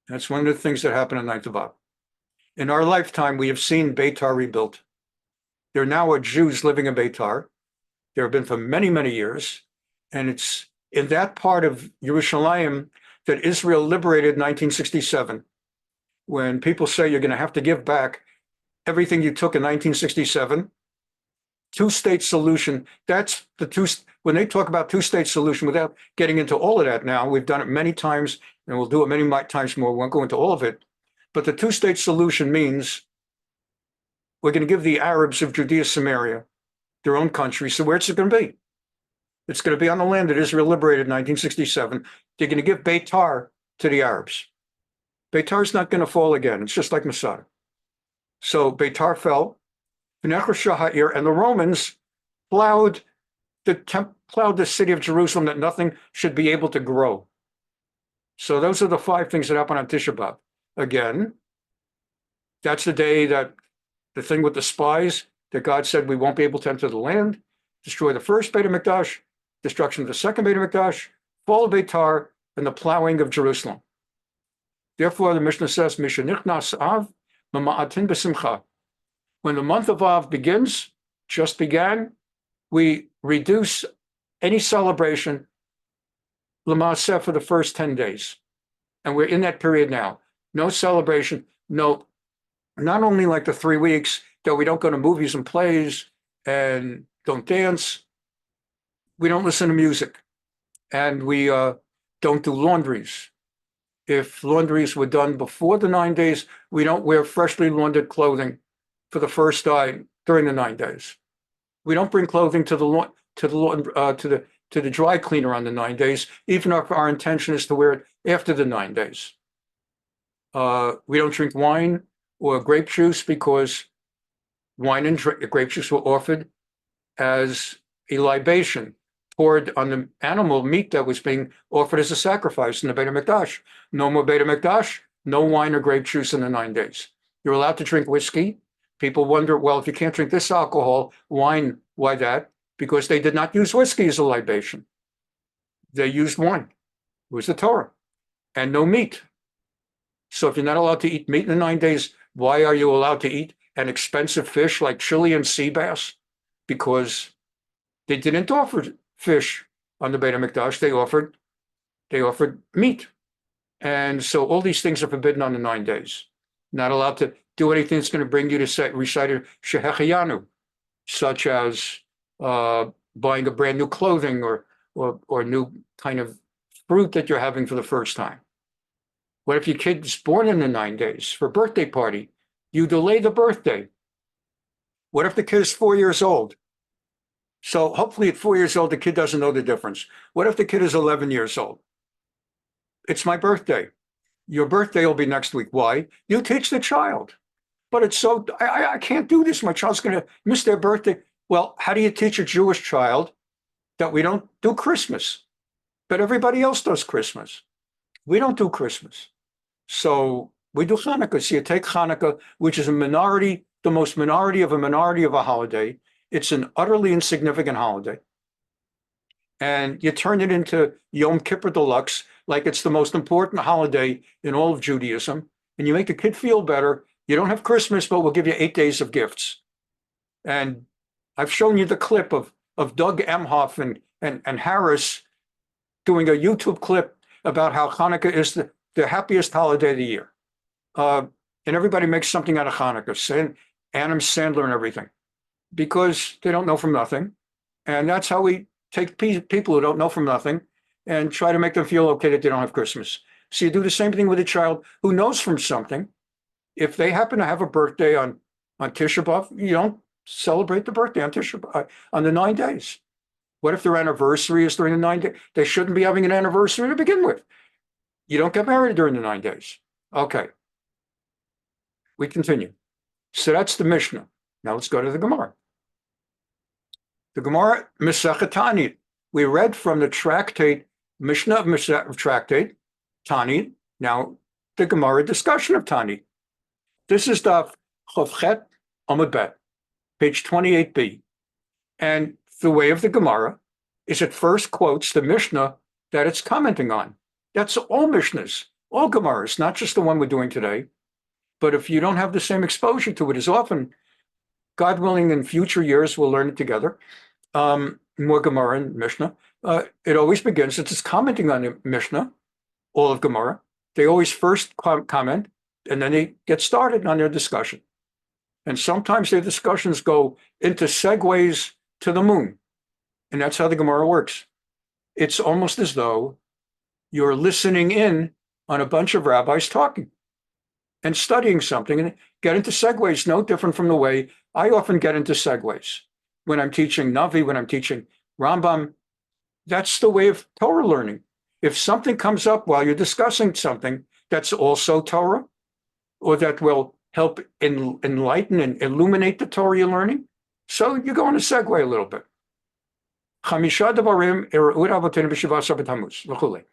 That's one of the things that happened on 9th of Av. In our lifetime, we have seen Beitar rebuilt. There now are Jews living in Beitar. There have been for many, many years. And it's in that part of Yerushalayim that Israel liberated in 1967. When people say you're going to have to give back everything you took in 1967, two-state solution, that's the two. When they talk about two-state solution, without getting into all of that now, we've done it many times, and we'll do it many times more. We won't go into all of it. But the two-state solution means we're going to give the Arabs of Judea, Samaria, their own country. So where's it going to be? It's going to be on the land that Israel liberated in 1967. They're going to give Beitar to the Arabs. Beitar's not going to fall again. It's just like Masada. So Beitar fell, and the Romans plowed plowed the city of Jerusalem that nothing should be able to grow. So those are the 5 things that happen on Tisha B'Av. Again, that's the day that the thing with the spies, that God said we won't be able to enter the land, destroy the first Beit HaMikdash, destruction of the second Beit HaMikdash, fall of Beitar, and the plowing of Jerusalem. Therefore, the Mishnah says, Mishenichnas Av, Mama'atin B'Simcha. When the month of Av begins, just began, we reduce any celebration, L'Maaseh, for the first 10 days. And we're in that period now. No celebration, no, not only like the 3 weeks that we don't go to movies and plays and don't dance, we don't listen to music, and we don't do laundries. If laundries were done before the 9 days, we don't wear freshly laundered clothing for the first time during the 9 days. We don't bring clothing to the dry cleaner on the 9 days, even if our intention is to wear it after the 9 days. We don't drink wine or grape juice, because wine and grape juice were offered as a libation poured on the animal meat that was being offered as a sacrifice in the Beit HaMikdash. No more Beit HaMikdash, no wine or grape juice in the 9 days. You're allowed to drink whiskey. People wonder, well, if you can't drink this alcohol, wine, why that? Because they did not use whiskey as a libation. They used wine. It was the Torah. And no meat. So if you're not allowed to eat meat in the 9 days, why are you allowed to eat an expensive fish like Chilean sea bass? Because they didn't offer fish on the Beit HaMikdash. They offered meat. And so all these things are forbidden on the 9 days. Not allowed to do anything that's going to bring you to recite Shehecheyanu, such as buying a brand new clothing or new kind of fruit that you're having for the first time. What if your kid's born in the 9 days for a birthday party? You delay the birthday. What if the kid is 4 years old? So hopefully at 4 years old, the kid doesn't know the difference. What if the kid is 11 years old? It's my birthday. Your birthday will be next week. Why? You teach the child. But it's so, I can't do this. My child's going to miss their birthday. Well, how do you teach a Jewish child that we don't do Christmas? But everybody else does Christmas. We don't do Christmas. So we do Hanukkah. So you take Hanukkah, which is a minority, the most minority of a holiday. It's an utterly insignificant holiday. And you turn it into Yom Kippur Deluxe, like it's the most important holiday in all of Judaism. And you make a kid feel better. You don't have Christmas, but we'll give you 8 days of gifts. And I've shown you the clip of Doug Emhoff and Harris doing a YouTube clip about how Hanukkah is the happiest holiday of the year. And everybody makes something out of Hanukkah, Adam Sandler and everything, because they don't know from nothing. And that's how we take people who don't know from nothing and try to make them feel okay that they don't have Christmas. So you do the same thing with a child who knows from something. If they happen to have a birthday on Tisha B'Av, you don't celebrate the birthday on Tisha B'Av on the 9 days. What if their anniversary is during the 9 days? They shouldn't be having an anniversary to begin with. You don't get married during the 9 days. Okay. We continue. So that's the Mishnah. Now let's go to the Gemara. The Gemara, Misekhat Ta'anit. We read from the Tractate, Mishnah of Tractate Ta'anit. Now the Gemara discussion of Ta'anit. This is Dov Fischer, Amud Bet, page 28b. And the way of the Gemara is it first quotes the Mishnah that it's commenting on. That's all Mishnahs, all Gemaras, not just the one we're doing today. But if you don't have the same exposure to it as often, God willing, in future years, we'll learn it together. More Gemara and Mishnah. It always begins, it's commenting on the Mishnah, all of Gemara. They always first comment, and then they get started on their discussion. And sometimes their discussions go into segues to the moon. And that's how the Gemara works. It's almost as though you're listening in on a bunch of rabbis talking and studying something, and get into segues, no different from the way I often get into segues. When I'm teaching Navi, when I'm teaching Rambam, that's the way of Torah learning. If something comes up while you're discussing something that's also Torah, or that will help enlighten and illuminate the Torah you're learning, so you go on a segue a little bit. Chamisha Devarim Eru'ud Avotenu b'Shivasar b'Tamuz v'chulei.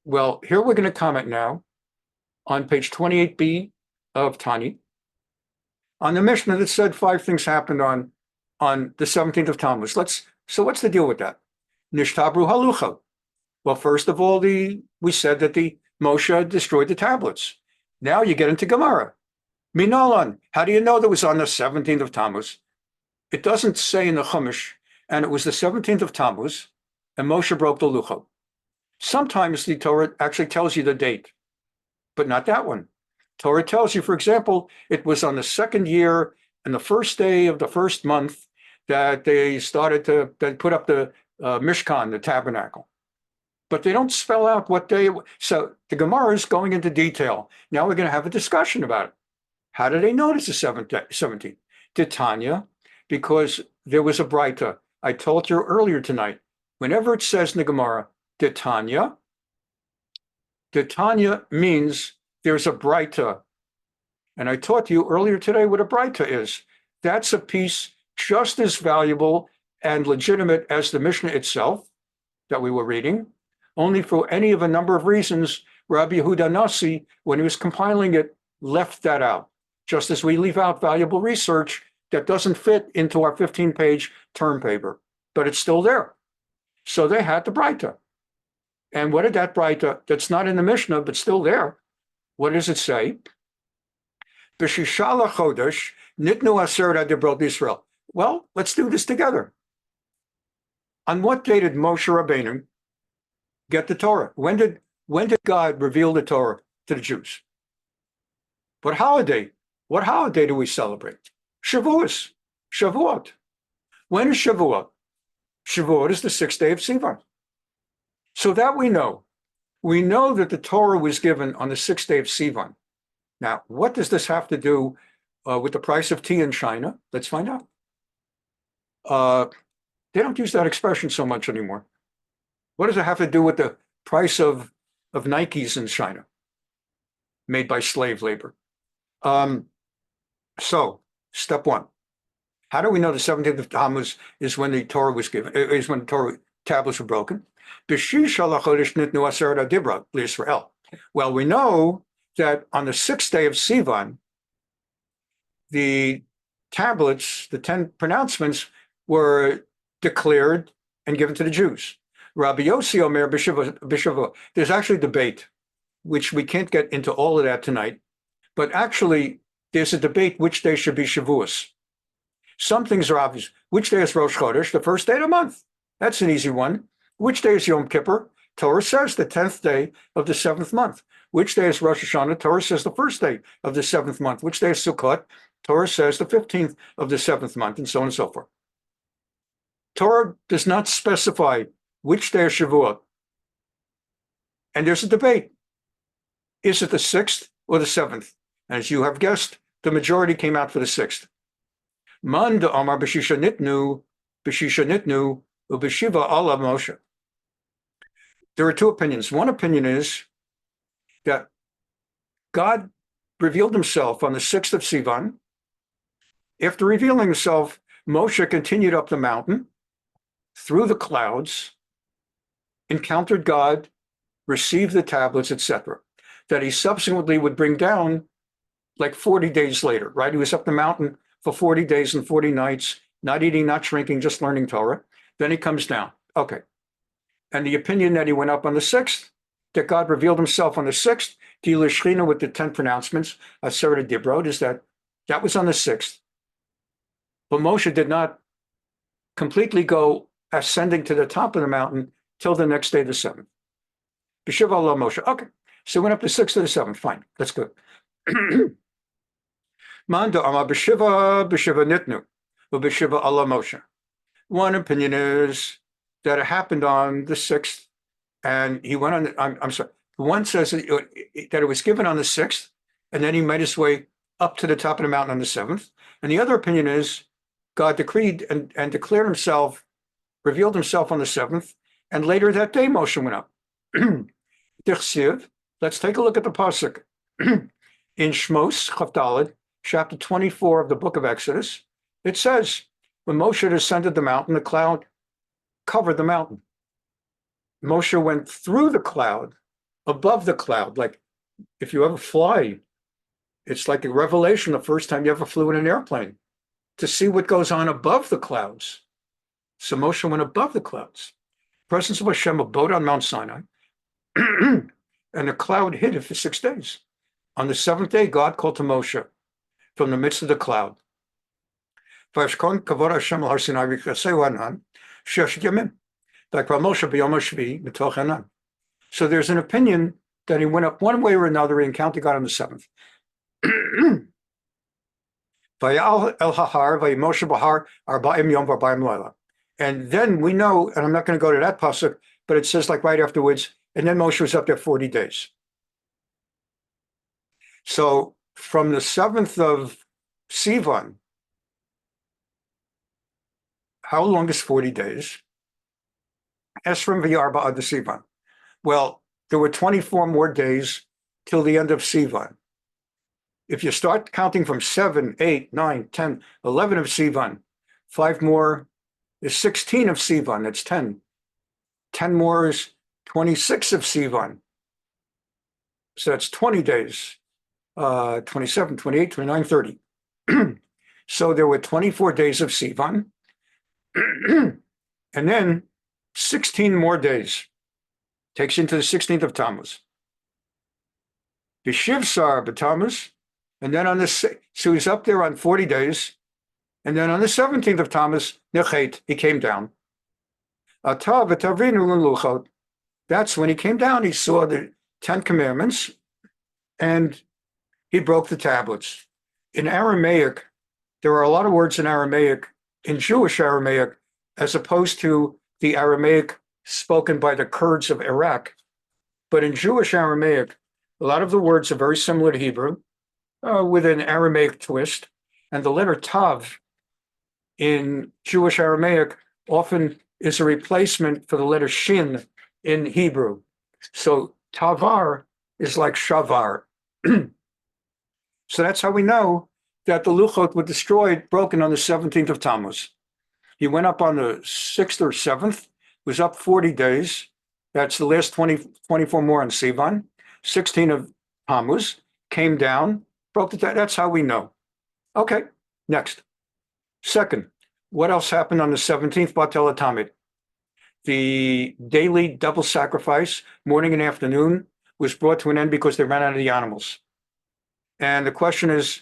Well, here we're going to comment now on page 28b of Ta'anit on the Mishnah that said 5 things happened on the 17th of Tamuz. So what's the deal with that? Nishtabru halucha. Well, first of all, we said that the Moshe destroyed the tablets. Now you get into Gemara. Minalan, how do you know that was on the 17th of Tammuz? It doesn't say in the Chumash, and it was the 17th of Tammuz, and Moshe broke the luchot. Sometimes the Torah actually tells you the date, but not that one. Torah tells you, for example, it was on the 2nd year and the 1st day of the 1st month that they put up the Mishkan, the tabernacle. But they don't spell out what day. So the Gemara is going into detail. Now we're going to have a discussion about it. How did they notice the 17th? Did Tanya? Because there was a Braita. I told you earlier tonight, whenever it says in the Gemara, did Tanya means there's a Braita. And I taught you earlier today what a Braita is. That's a piece just as valuable and legitimate as the Mishnah itself that we were reading. Only for any of a number of reasons, Rabbi Yehuda Nasi, when he was compiling it, left that out, just as we leave out valuable research that doesn't fit into our 15-page term paper, but it's still there. So they had the Braita. And what did that Braita, that's not in the Mishnah, but still there, what does it say? B'shisha chodesh nitnu aseret adibrot Yisrael. Well, let's do this together. On what day did Moshe Rabbeinu get the Torah? When did God reveal the Torah to the Jews? What holiday? What holiday do we celebrate? Shavuot. When is Shavuot? Shavuot is the 6th day of Sivan. So that we know. We know that the Torah was given on the 6th day of Sivan. Now, what does this have to do with the price of tea in China? Let's find out. They don't use that expression so much anymore. What does it have to do with the price of Nikes in China, made by slave labor? So, step 1. How do we know the 17th of Tammuz is when the Torah was given, is when the Torah tablets were broken? Well, we know that on the 6th day of Sivan, the tablets, the 10 pronouncements, were declared and given to the Jews. Rabbi Yossi Omer B'Shavua. There's actually debate, which we can't get into all of that tonight, but actually there's a debate which day should be Shavuos. Some things are obvious. Which day is Rosh Chodesh? The 1st day of the month. That's an easy one. Which day is Yom Kippur? Torah says the 10th day of the 7th month. Which day is Rosh Hashanah? Torah says the 1st day of the 7th month. Which day is Sukkot? Torah says the 15th of the 7th month, and so on and so forth. Torah does not specify which day is Shavuot. And there's a debate. Is it the 6th or the 7th? As you have guessed, the majority came out for the 6th. Man de Amar b'shisha nitnu, u'b'shiva ala Moshe. There are 2 opinions. One opinion is that God revealed himself on the 6th of Sivan. After revealing himself, Moshe continued up the mountain through the clouds, encountered God, received the tablets, etc., that he subsequently would bring down like 40 days later, right? He was up the mountain for 40 days and 40 nights, not eating, not drinking, just learning Torah. Then he comes down. Okay. And the opinion that he went up on the 6th, that God revealed himself on the 6th, to Yilashchina with the 10 pronouncements, Aseret Dibrot, is that was on the 6th. But Moshe did not completely go ascending to the top of the mountain till the next day, the 7th. B'Shiva Allah Moshe. Okay. So went up the 6th to the 7th. Fine. That's good. Manda Amar B'Shiva Nitnu, B'Shiva Allah Moshe. One opinion is that it happened on the 6th, and he went on, I'm sorry, one says that it was given on the 6th, and then he made his way up to the top of the mountain on the 7th. And the other opinion is God decreed and declared himself, revealed himself on the 7th, and later that day Moshe went up. Let's take a look at the pasuk. In Shmos, Chavdalad, chapter 24 of the book of Exodus, it says, when Moshe descended the mountain, the cloud covered the mountain. Moshe went through the cloud, above the cloud. Like if you ever fly, it's like a revelation the first time you ever flew in an airplane to see what goes on above the clouds. So Moshe went above the clouds. Presence of Hashem abode on Mount Sinai, and the cloud hid it for 6 days. On the seventh day, God called to Moshe from the midst of the cloud. So there's an opinion that he went up one way or another and encountered God on the seventh. And then we know, and I'm not going to go to that pasuk, but it says like right afterwards, and then Moshe was up there 40 days. So from the 7th of Sivan, how long is 40 days? Esrim v'yarba ad Sivan. Well, there were 24 more days till the end of Sivan. If you start counting from 7, 8, 9, 10, 11 of Sivan, 5 more is 16 of Sivan, that's 10. 10 more is 26 of Sivan. So that's 20 days, 27, 28, 29, 30. So there were 24 days of Sivan, and then 16 more days. Takes into the 16th of Tamuz. The Shivsar B'Tamuz, and then on the, so he's up there on 40 days, and then on the 17th of Tamuz, Nechet, he came down. That's when he came down, he saw the 10 commandments, and he broke the tablets. In Aramaic, there are a lot of words in Aramaic, in Jewish Aramaic, as opposed to the Aramaic spoken by the Kurds of Iraq. But in Jewish Aramaic, a lot of the words are very similar to Hebrew, with an Aramaic twist. And the letter Tav in Jewish Aramaic often is a replacement for the letter Shin in Hebrew. So Tavar is like Shavar. So that's how we know that the Luchot were destroyed, broken on the 17th of Tammuz. He went up on the 6th or 7th, was up 40 days. That's the last 24 more on Sivan. 16 of Tammuz, came down, broke the, that's how we know. Okay, next. Second, what else happened on the 17th, Batel Tamid? The daily double sacrifice, morning and afternoon, was brought to an end because they ran out of the animals. And the question is,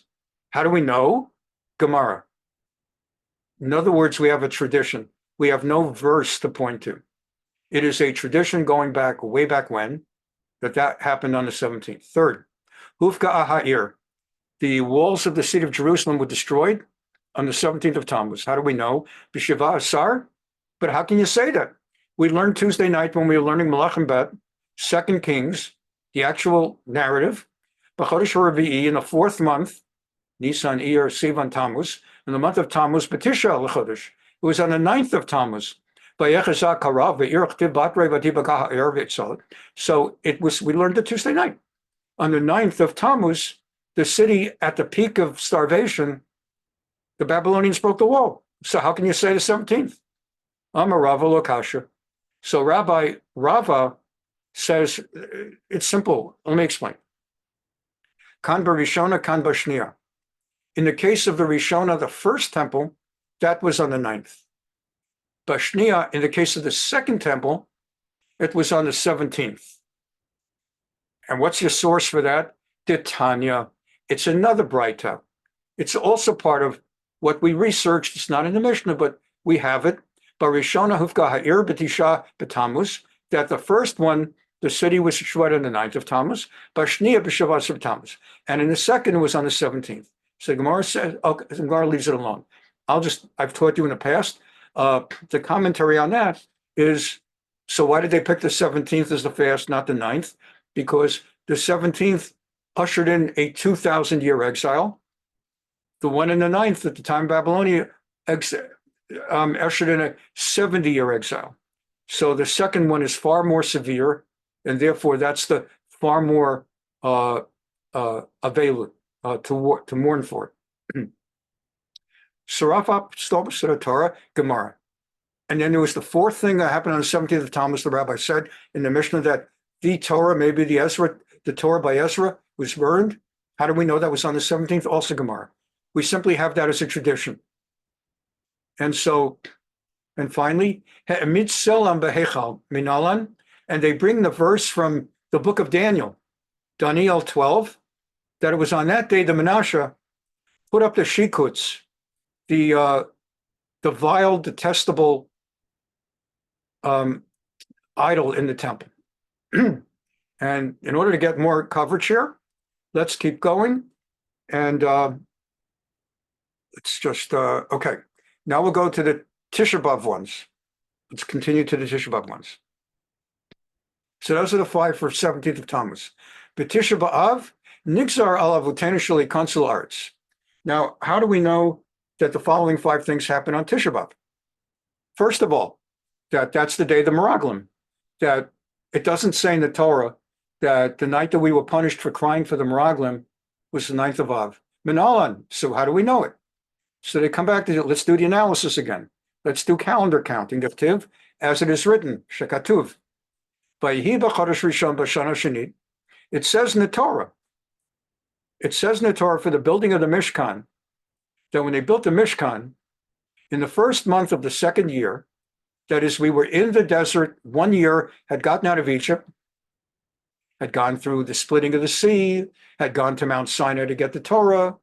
how do we know? Gemara. In other words, we have a tradition. We have no verse to point to. It is a tradition going back, way back when, that happened on the 17th. Third, Hufka Aha'ir. The walls of the city of Jerusalem were destroyed on the 17th of Tammuz. How do we know? B'Shiva Asar? But how can you say that? We learned Tuesday night when we were learning Melachim Bet, 2 Kings, the actual narrative, B'Chodesh HaRavi'i, in the 4th month, Nisan, Iyar, Sivan, Tammuz, in the month of Tammuz, B'Tisha L'Chodesh. It was on the 9th of Tammuz. So it was, we learned it Tuesday night. On the 9th of Tammuz, the city at the peak of starvation, the Babylonians broke the wall. So how can you say the 17th? Amar Rava lo kasha. So Rabbi Rava says, it's simple. Let me explain. Kan b'Rishona, kan b'Shnia. In the case of the Rishona, the first temple, that was on the 9th. B'Shnia, in the case of the second temple, it was on the 17th. And what's your source for that? Tanya. It's another Braita. It's also part of what we researched. It's not in the Mishnah, but we have it. Barishona Hufka Ha'ir B'Tisha B'Tammuz, that the first one, the city was destroyed on the 9th of Tammuz, B'Shnia B'Shavas of Tammuz. And in the second, it was on the 17th. So Gemara says, okay, Gemara leaves it alone. I've taught you in the past, the commentary on that is, so why did they pick the 17th as the fast, not the 9th? Because the 17th ushered in a 2,000-year exile. The one in the 9th at the time of Babylonia ushered in a 70-year exile. So the second one is far more severe, and therefore that's the far more available to mourn for. Sarafap Stobasura Torah Gemara. And then there was the fourth thing that happened on the 17th of Tamuz. The rabbi said in the Mishnah that the Torah, maybe the Torah by Ezra was burned. How do we know that was on the 17th? Also Gemara. We simply have that as a tradition. And so, and finally, and they bring the verse from the book of Daniel, Daniel 12, that it was on that day the Menashe put up the shikuts, the vile, detestable idol in the temple. And in order to get more coverage here, let's keep going. And it's just, okay. Now we'll go to the Tisha B'Av ones. Let's continue to the Tisha B'Av ones. So those are the 5 for 17th of Tammuz. But Tisha B'Av, Nixar alav utenu sheli konsul arts. Now, how do we know that the following 5 things happen on Tisha B'Av? First of all, that's the day of the Meraglim. That it doesn't say in the Torah that the night that we were punished for crying for the Meraglim was the 9th of Av. Minalan. So how do we know it? So they come back to it. Let's do the analysis again. Let's do calendar counting. Tiv, as it is written, Shekatuv. It says in the Torah. It says in the Torah for the building of the Mishkan that when they built the Mishkan, in the first month of the second year, that is, we were in the desert 1 year, had gotten out of Egypt, had gone through the splitting of the sea, had gone to Mount Sinai to get the Torah,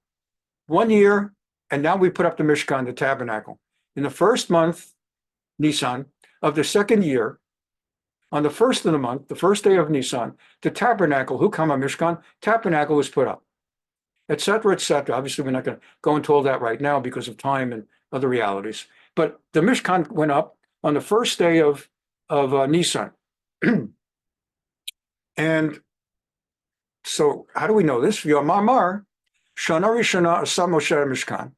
1 year, and now we put up the Mishkan, the tabernacle. In the first month, Nisan, of the second year, on the first of the month, the first day of Nisan, the tabernacle, Hukama Mishkan, tabernacle was put up, etc., etc. Obviously, we're not going to go into all that right now because of time and other realities. But the Mishkan went up on the first day of Nisan. And so how do we know this? Yomamar, Shana Rishana Asa Moshe Mishkan.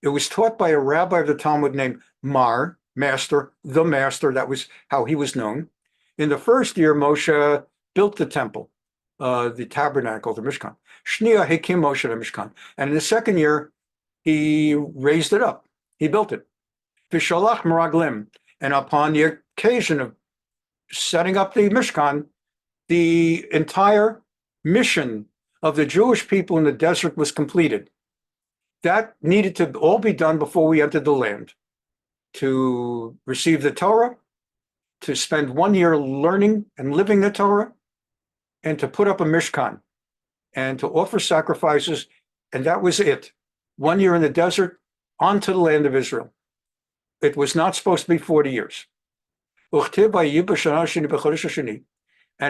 It was taught by a rabbi of the Talmud named Mar, master, the master. That was how he was known. In the first year, Moshe built the temple, the tabernacle, the Mishkan. Shnia Hekim Moshe the Mishkan. And in the second year, he raised it up. He built it. Vishalach Meraglim. And upon the occasion of setting up the Mishkan, the entire mission of the Jewish people in the desert was completed. That needed to all be done before we entered the land. To receive the Torah, to spend 1 year learning and living the Torah, and to put up a Mishkan, and to offer sacrifices, and that was it. 1 year in the desert, onto the land of Israel. It was not supposed to be 40 years. And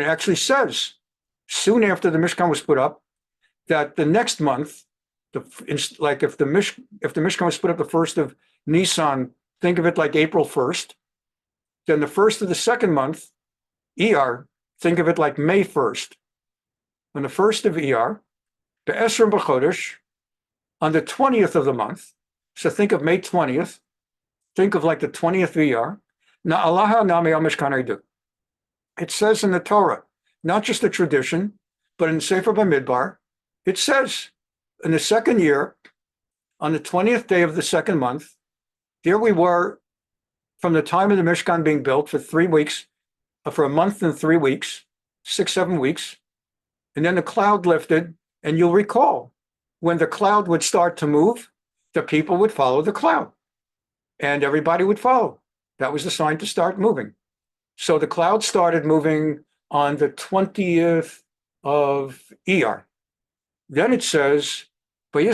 it actually says, soon after the Mishkan was put up, that the next month, like if the Mishkan was put up the 1st of Nisan, think of it like April 1st, then the 1st of the second month, Iyar, think of it like May 1st. On the 1st of Iyar, Be'esrim B'chodesh, on the 20th of the month, so think of May 20th, think of like the 20th of Iyar, Na'alaha Nami al Mishkan Eidu. It says in the Torah, not just a tradition, but in Sefer Bamidbar, it says in the second year, on the 20th day of the second month, there we were from the time of the Mishkan being built for 3 weeks, for a month and 3 weeks, 6, 7 weeks. And then the cloud lifted, and you'll recall when the cloud would start to move, the people would follow the cloud and everybody would follow. That was the sign to start moving. So the cloud started moving on the 20th of Iyar. Then it says, and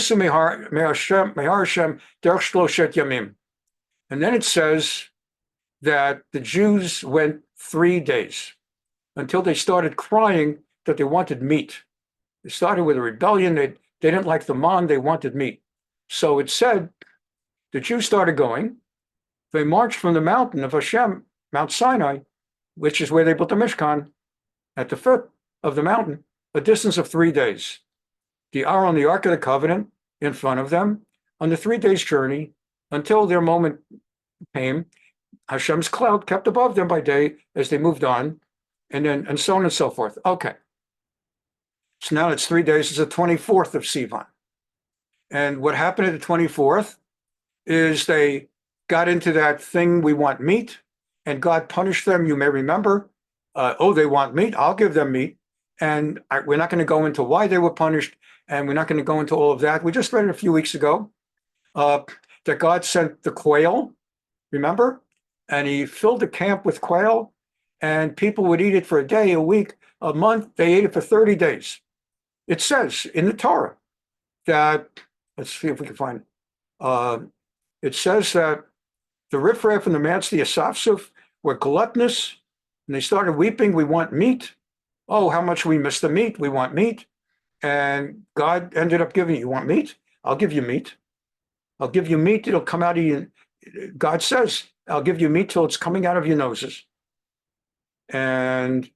then it says that the Jews went 3 days until they started crying that they wanted meat. They started with a rebellion. They didn't like the man. They wanted meat. So it said the Jews started going. They marched from the mountain of Hashem, Mount Sinai, which is where they built the Mishkan, at the foot of the mountain, a distance of 3 days. The Aron, the Ark of the Covenant, in front of them on the 3 days journey until their moment came. Hashem's cloud kept above them by day as they moved on, and so on and so forth. Okay. So now it's 3 days. It's the 24th of Sivan. And what happened at the 24th is they got into that thing, we want meat, and God punished them. You may remember, they want meat, I'll give them meat. And we're not going to go into why they were punished, and we're not going to go into all of that. We just read it a few weeks ago, that God sent the quail, remember? And he filled the camp with quail, and people would eat it for a day, a week, a month. They ate it for 30 days. It says in the Torah that, let's see if we can find it says that the riffraff and the mats, the Asafsuf, were gluttonous, and they started weeping, we want meat. Oh, how much we miss the meat, we want meat. And God ended up giving, you want meat? I'll give you meat. I'll give you meat, it'll come out of you. God says, I'll give you meat till it's coming out of your noses. And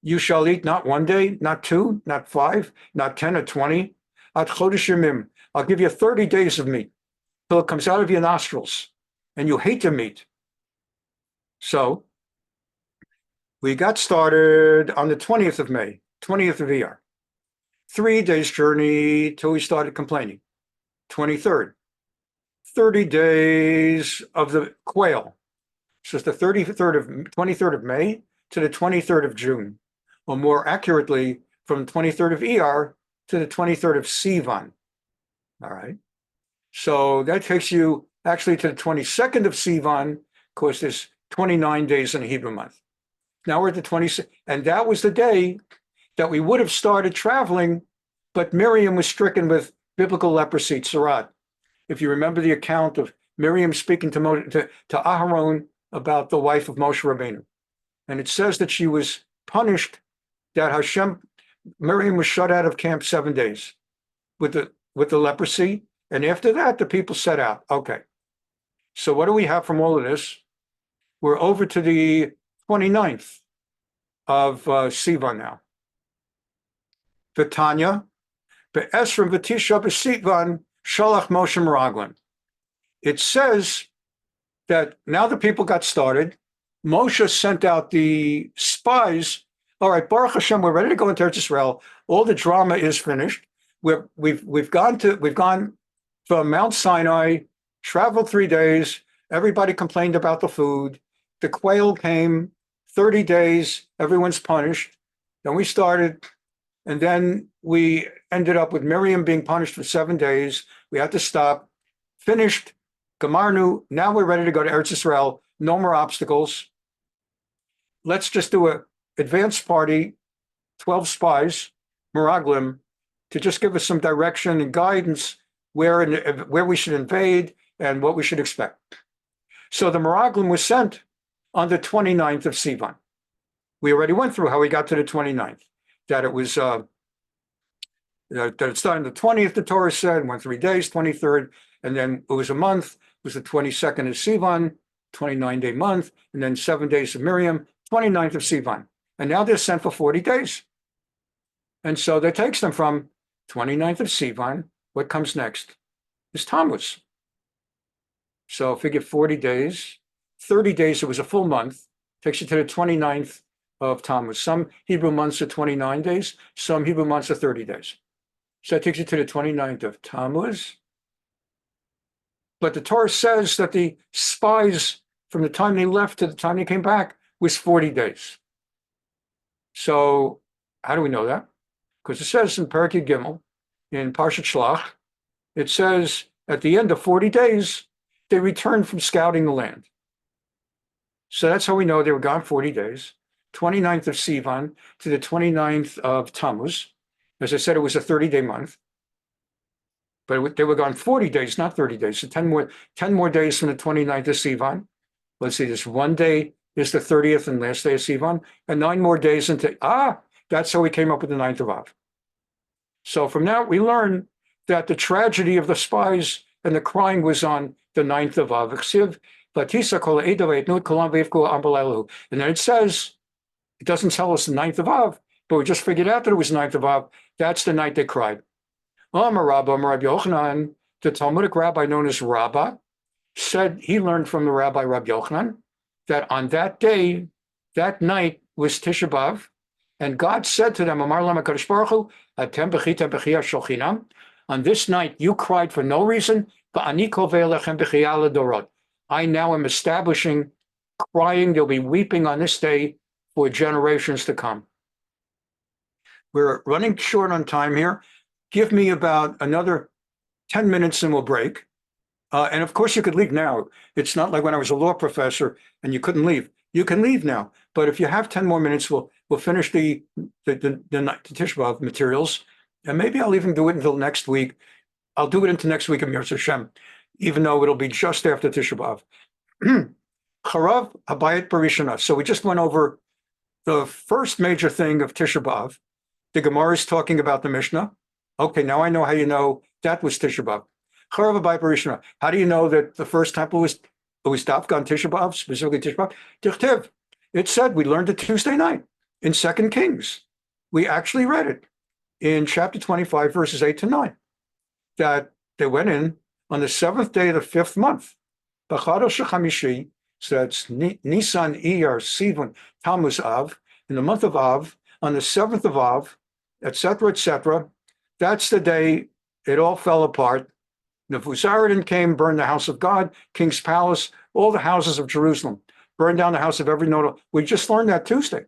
you shall eat not 1 day, not 2, not 5, not 10 or 20. At chodesh yamim, I'll give you 30 days of meat till it comes out of your nostrils, and you hate the meat. So we got started on the 20th of May, 20th of Iyar. 3 days journey till we started complaining. 23rd, 30 days of the quail. So it's the 23rd of May to the 23rd of June, or more accurately, from the 23rd of Iyar to the 23rd of Sivan. All right. So that takes you actually to the 22nd of Sivan, because there's 29 days in a Hebrew month. Now we're at the 26th, and that was the day that we would have started traveling, but Miriam was stricken with biblical leprosy, tsarat. If you remember the account of Miriam speaking to Aharon about the wife of Moshe Rabbeinu. And it says that she was punished, that Miriam was shut out of camp 7 days with the leprosy. And after that, the people set out. Okay. So what do we have from all of this? We're over to the 29th of Sivan now. V'tanya, be'esrim v'tisha b'Sivan, shalach Moshe meraglim. It says that now the people got started. Moshe sent out the spies. All right, Baruch Hashem, we're ready to go into Eretz Israel. All the drama is finished. We've gone from Mount Sinai, traveled 3 days. Everybody complained about the food. The quail came, 30 days, everyone's punished. Then we started, and then we ended up with Miriam being punished for 7 days. We had to stop, finished, Gamarnu. Now we're ready to go to Eretz Israel. No more obstacles. Let's just do an advance party, 12 spies, Meraglim, to just give us some direction and guidance where we should invade and what we should expect. So the Meraglim was sent on the 29th of Sivan. We already went through how we got to the 29th, that it was that it started on the 20th, the Torah said, went 3 days, 23rd, and then it was a month, it was the 22nd of Sivan, 29-day month, and then 7 days of Miriam, 29th of Sivan. And now they're sent for 40 days. And so that takes them from 29th of Sivan. What comes next is Tamuz. So if we get 40 days, 30 days, it was a full month, takes you to the 29th of Tamuz. Some Hebrew months are 29 days, some Hebrew months are 30 days. So that takes you to the 29th of Tamuz. But the Torah says that the spies, from the time they left to the time they came back, was 40 days. So how do we know that? Because it says in Perek Gimel, in Parshat Shlach, it says at the end of 40 days, they returned from scouting the land. So that's how we know they were gone 40 days, 29th of Sivan to the 29th of Tamuz. As I said, it was a 30-day month. But they were gone 40 days, not 30 days. So 10 more days from the 29th of Sivan. Let's see, this 1 day is the 30th and last day of Sivan, and 9 more days into, that's how we came up with the 9th of Av. So from that, we learn that the tragedy of the spies and the crying was on the 9th of Av. And then it says, it doesn't tell us the 9th of Av, but we just figured out that it was 9th of Av. That's the night they cried. Rabbi Yochanan, the Talmudic rabbi known as Rabbi, said he learned from the Rabbi Yochanan that on that day, that night was Tisha B'Av, and God said to them, on this night you cried for no reason, I now am establishing crying. There'll be weeping on this day for generations to come. We're running short on time here. Give me about another 10 minutes and we'll break. And of course, you could leave now. It's not like when I was a law professor and you couldn't leave. You can leave now. But if you have 10 more minutes, we'll finish the Tisha B'Av materials. And maybe I'll even do it until next week. I'll do it into next week of Mir Hashem, even though it'll be just after Tisha B'Av. Charav Habayit Barishana. So we just went over the first major thing of Tisha B'Av. The Gemara is talking about the Mishnah. Okay, now I know how you know that was Tisha B'Av. Charav Habayit Barishana. How do you know that the first temple was Dafka on Tisha B'Av, specifically Tisha B'Av? Tichtiv. It said, we learned it Tuesday night in Second Kings. We actually read it in chapter 25, verses 8 to 9, that they went in on the 7th day of the 5th month. B'chadash HaChamishi, so that's Nisan, Iyar, Sivan, Tamuz, Av, in the month of Av, on the 7th of Av, etc., etc. That's the day it all fell apart. Nebuchadnezzar came, burned the house of God, king's palace, all the houses of Jerusalem, burned down the house of every notable. We just learned that Tuesday.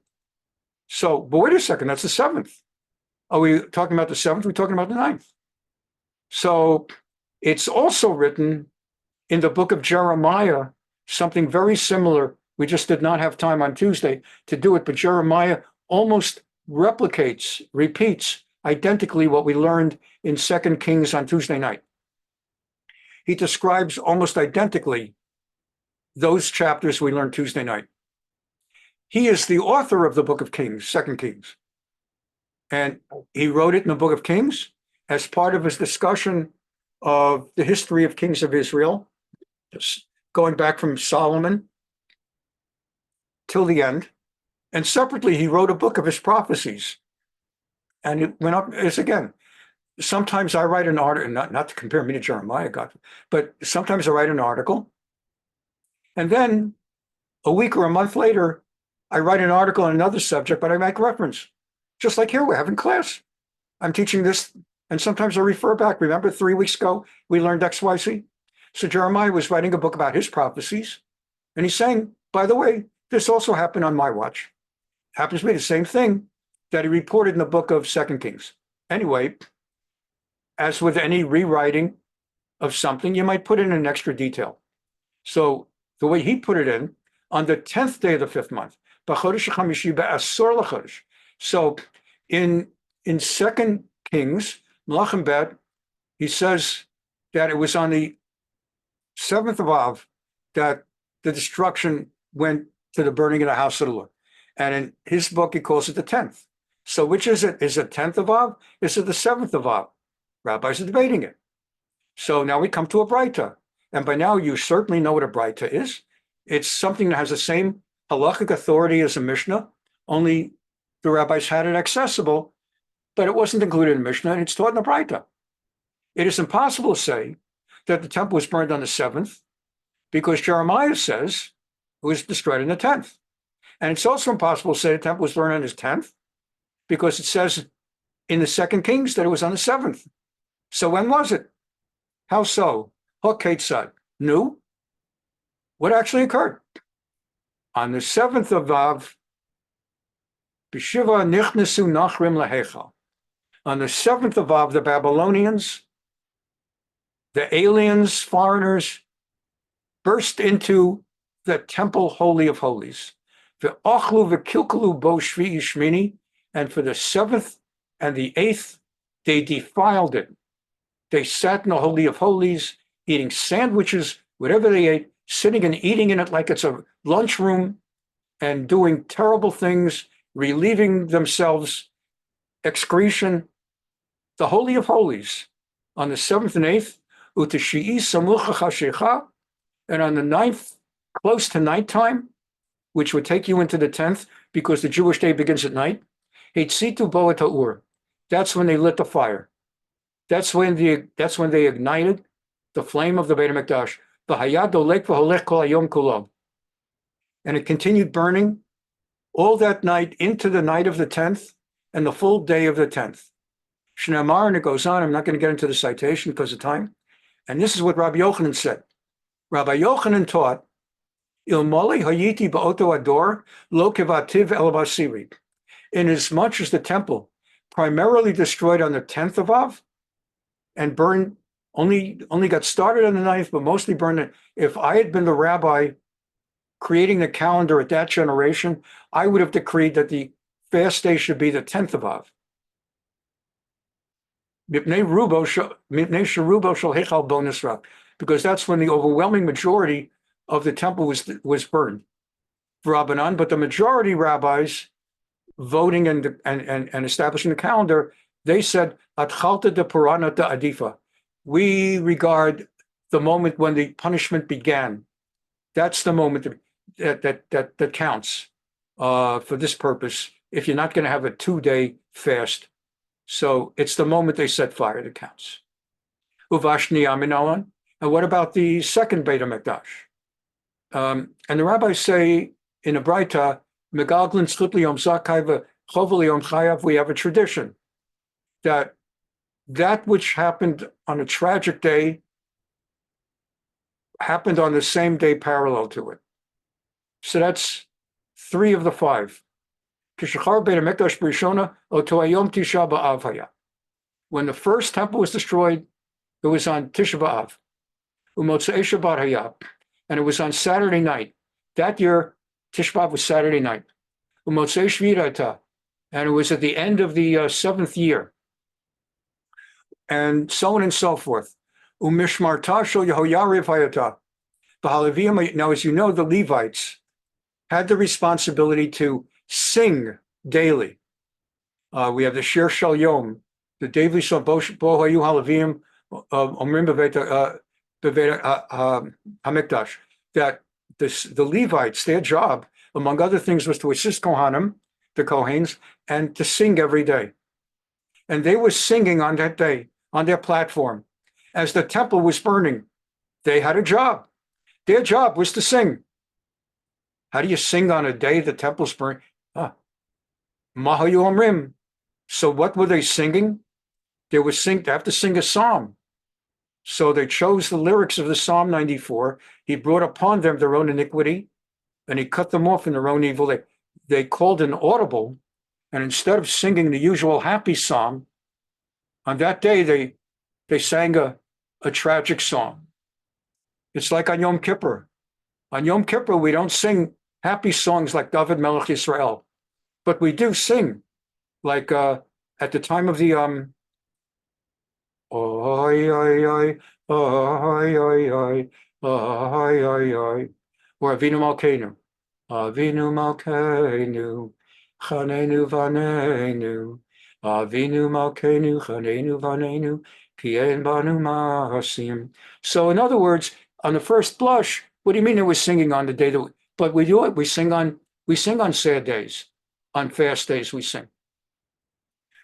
So, but wait a second, that's the 7th. Are we talking about the 7th? We're talking about the 9th. So it's also written in the book of Jeremiah, something very similar. We just did not have time on Tuesday to do it, but Jeremiah almost repeats identically what we learned in Second Kings on Tuesday night. He describes almost identically those chapters we learned Tuesday night. He is the author of the book of Kings, Second Kings. And he wrote it in the book of Kings as part of his discussion of the history of kings of Israel, just going back from Solomon till the end. And separately, he wrote a book of his prophecies. And it went up, as again, sometimes I write an article, not to compare me to Jeremiah, God, but sometimes I write an article. And then a week or a month later, I write an article on another subject, but I make reference. Just like here, we're having class. I'm teaching this, and sometimes I refer back. Remember 3 weeks ago, we learned XYZ? So Jeremiah was writing a book about his prophecies, and he's saying, by the way, this also happened on my watch. Happens to be the same thing that he reported in the book of Second Kings. Anyway, as with any rewriting of something, you might put in an extra detail. So the way he put it in, on the 10th day of the 5th month, so in Second Kings, Melachim Bet, he says that it was on the 7th of Av that the destruction went to the burning of the house of the Lord. And in his book, he calls it the 10th. So which is it? Is it 10th of Av? Is it the 7th of Av? Rabbis are debating it. So now we come to a Braita. And by now, you certainly know what a Braita is. It's something that has the same halachic authority as a Mishnah, only the rabbis had it accessible, but it wasn't included in Mishnah, and it's taught in the Braita. It is impossible to say that the temple was burned on the 7th, because Jeremiah says it was destroyed on the 10th. And it's also impossible to say the temple was burned on his 10th, because it says in the Second Kings that it was on the 7th. So when was it? How so? Hoketzad. New? What actually occurred? On the 7th of Av, B'Shiva nichnesu nachrim lahechal. On the 7th of Av, the Babylonians, the aliens, foreigners, burst into the temple holy of holies. V'ochlu v'kilkalu bo shvi'i shmini, and for the 7th and the 8th, they defiled it. They sat in the holy of holies, eating sandwiches, whatever they ate, sitting and eating in it like it's a lunchroom, and doing terrible things, relieving themselves, excretion. The holy of holies on the 7th and 8th, uteshi'i samucha chashecha, and on the 9th, close to nighttime, which would take you into the 10th, because the Jewish day begins at night, Heitzitu bo et ha'ur. That's when they lit the fire. That's when they ignited the flame of the Beit HaMikdash. V'hayad dolek v'holech kol hayom kulo. And it continued burning all that night into the night of the 10th and the full day of the 10th. Shneimar, and it goes on, I'm not going to get into the citation because of time. And this is what Rabbi Yochanan said. Rabbi Yochanan taught, Ilmali hayiti ba'oto ador lo kevativ el basiri. Inasmuch as the temple primarily destroyed on the 10th of Av and burned, only got started on the 9th, but mostly burned. If I had been the rabbi creating the calendar at that generation, I would have decreed that the fast day should be the 10th of Av. Because that's when the overwhelming majority of the temple was burned. Rabbanan, but the majority rabbis voting and establishing the calendar, they said, Atchalta de Puranata Adifa. We regard the moment when the punishment began. That's the moment that counts for this purpose, if you're not going to have a 2-day fast. So it's the moment they set fire that counts. Uvashni Aminalan. And what about the second Beit HaMikdash? And the rabbis say in a Braita, Megaglin Schut Yom Zakai Chovel Yom Chayav, we have a tradition that which happened on a tragic day happened on the same day parallel to it. So that's 3 of the 5. When the first temple was destroyed, it was on Tisha B'Av. And it was on Saturday night. That year, Tisha B'Av was Saturday night. And it was at the end of the 7th year. And so on and so forth. Now, as you know, the Levites had the responsibility to sing daily. We have the Shir Shal Yom, the daily song, Bo Hayu Halavim, Omrim Hamikdash, that the Levites, their job, among other things, was to assist Kohanim, the Kohanes, and to sing every day. And they were singing on that day, on their platform. As the temple was burning, they had a job. Their job was to sing. How do you sing on a day the temple's burning? Mahayu Omrim. So what were they singing? They have to sing a psalm. So they chose the lyrics of the Psalm 94. He brought upon them their own iniquity, and he cut them off in their own evil. They called an audible, and instead of singing the usual happy psalm, on that day they sang a tragic song. It's like on Yom Kippur. On Yom Kippur, we don't sing happy songs like David Melech Yisrael, but we do sing like at the time of the Oy, oy, oy, oy, oy, oy, oy, oy, oy, or Avinu Malkeinu. Avinu Malkeinu, Chanenu Vanenu, Avinu Malkeinu, Chanenu Vanenu, Kien Banu Mahasim. So in other words, on the first blush, what do you mean they were singing on the day that but we do it, we sing on sad days, on fast days we sing.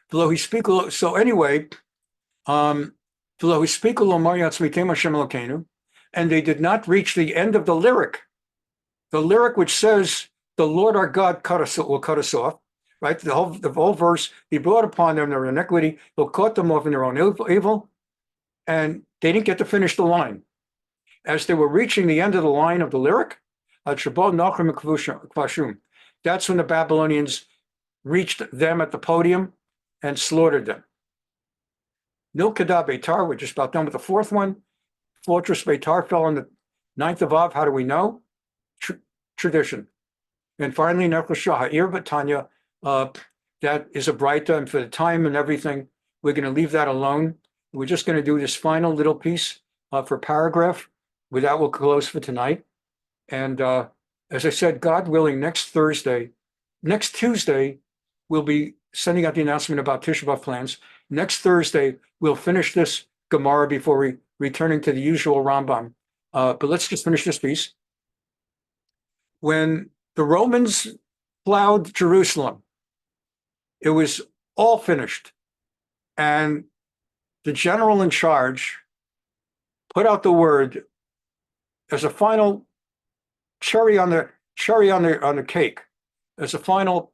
So anyway, and they did not reach the end of the lyric which says, the Lord our God will cut us off, right? The whole verse, he brought upon them their iniquity, he'll cut them off in their own evil, and they didn't get to finish the line. As they were reaching the end of the line of the lyric, that's when the Babylonians reached them at the podium and slaughtered them. Nilkada Beitar, we're just about done with the 4th one. Fortress Beitar fell on the 9th of Av. How do we know? Tradition. And finally, Nefesh Ha'ir Batanya, that is a Braita, and for the time and everything, we're going to leave that alone. We're just going to do this final little piece for paragraph. With that, we'll close for tonight. And as I said, God willing, next Tuesday, we'll be sending out the announcement about Tisha B'Av plans. Next Thursday, we'll finish this Gemara before returning to the usual Rambam. But let's just finish this piece. When the Romans plowed Jerusalem, it was all finished. And the general in charge put out the word as a final cherry on the cake, as a final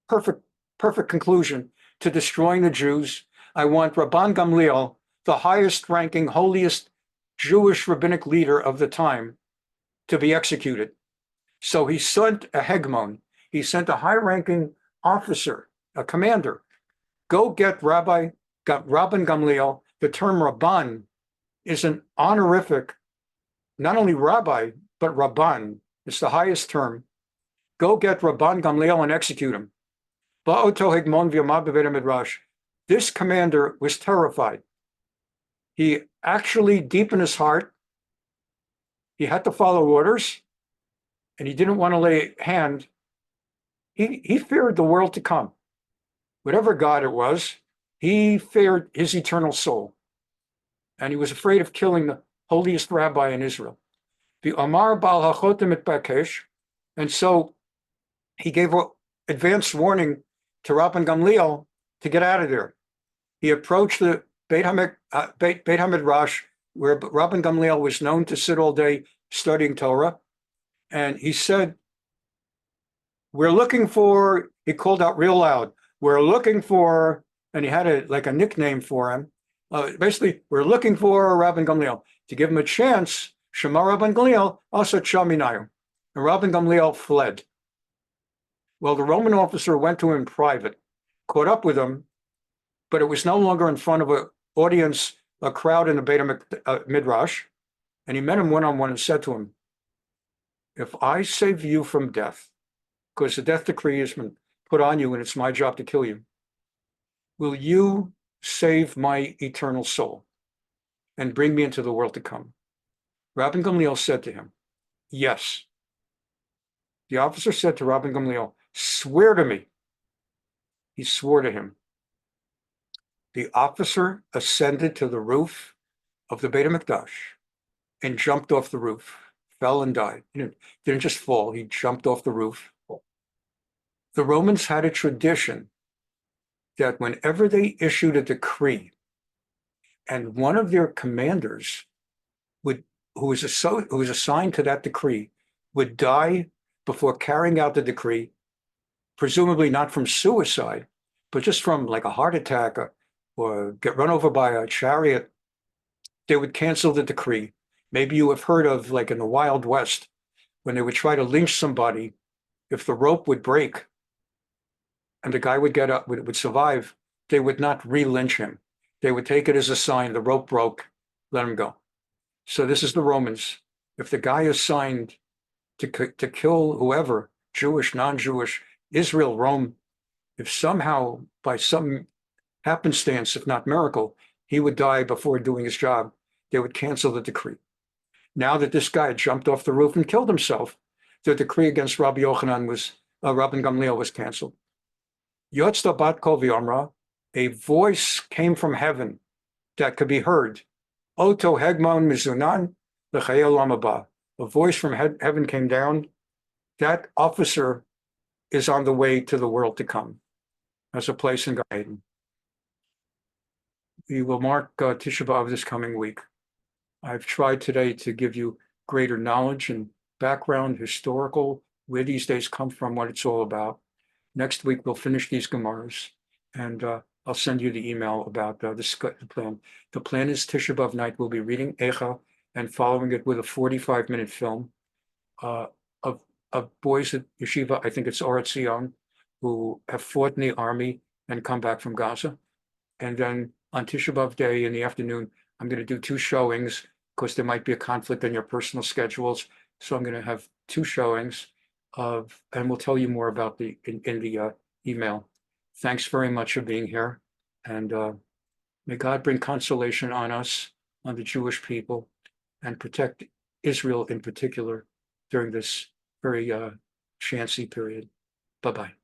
perfect conclusion to destroying the Jews. I want Rabban Gamliel the highest ranking, holiest Jewish rabbinic leader of the time to be executed. So he sent a hegmon, he sent a high ranking officer, a commander, go get Rabbi Gamliel. The term Rabban is an honorific, not only rabbi, but Rabban. It's the highest term. Go get Rabban Gamliel and execute him. This commander was terrified. He actually, deep in his heart, he had to follow orders, and he didn't want to lay hand. He feared the world to come. Whatever God it was, he feared his eternal soul. And he was afraid of killing the holiest rabbi in Israel. The Amar Bal HaChotem et Bakesh. And so he gave advance warning to Rabban Gamliel to get out of there. He approached the Beit HaMidrash, where Rabban Gamliel was known to sit all day studying Torah. And he said, we're looking for, he called out real loud, we're looking for, and he had a nickname for him. Basically, we're looking for Rabban Gamliel. To give him a chance, Shema Rabban Gamliel, also Chaminayu. And Rabban Gamliel fled. Well, the Roman officer went to him in private, caught up with him, but it was no longer in front of an audience, a crowd in the Beit Midrash. And he met him one-on-one and said to him, if I save you from death, because the death decree has been put on you and it's my job to kill you, will you save my eternal soul and bring me into the world to come? Rabban Gamliel said to him, yes. The officer said to Rabban Gamliel, swear to me. He swore to him. The officer ascended to the roof of the Beit HaMikdash and jumped off the roof, fell and died. He didn't just fall, he jumped off the roof. The Romans had a tradition that whenever they issued a decree and one of their commanders who was assigned to that decree would die before carrying out the decree, presumably not from suicide, but just from like a heart attack or get run over by a chariot, they would cancel the decree. Maybe you have heard of, like in the Wild West, when they would try to lynch somebody, if the rope would break and the guy would get up, would survive, they would not re-lynch him. They would take it as a sign, the rope broke, let him go. So this is the Romans. If the guy is signed to kill whoever, Jewish, non-Jewish, Israel, Rome, if somehow by some happenstance, if not miracle, he would die before doing his job, they would cancel the decree. Now that this guy jumped off the roof and killed himself, the decree against Rabbi Yochanan Rabban Gamliel was canceled. Yotzda bat kol v'amra, a voice came from heaven that could be heard. Oto hegmon mizunan l'chayei olam haba. A voice from heaven came down. That officer is on the way to the world to come. As a place in Gan Eden. We will mark Tisha B'Av this coming week. I've tried today to give you greater knowledge and background, historical, where these days come from, what it's all about. Next week, we'll finish these Gemaras, and I'll send you the email about the plan. The plan is Tisha B'Av night. We'll be reading Eicha and following it with a 45-minute film of boys at yeshiva, I think it's Arutz Sheva, who have fought in the army and come back from Gaza. And then on Tisha B'Av day in the afternoon, I'm going to do 2 showings because there might be a conflict in your personal schedules. So I'm going to have 2 showings and we'll tell you more about in the email. Thanks very much for being here. And may God bring consolation on us, on the Jewish people, and protect Israel in particular during this very chancy period. Bye-bye.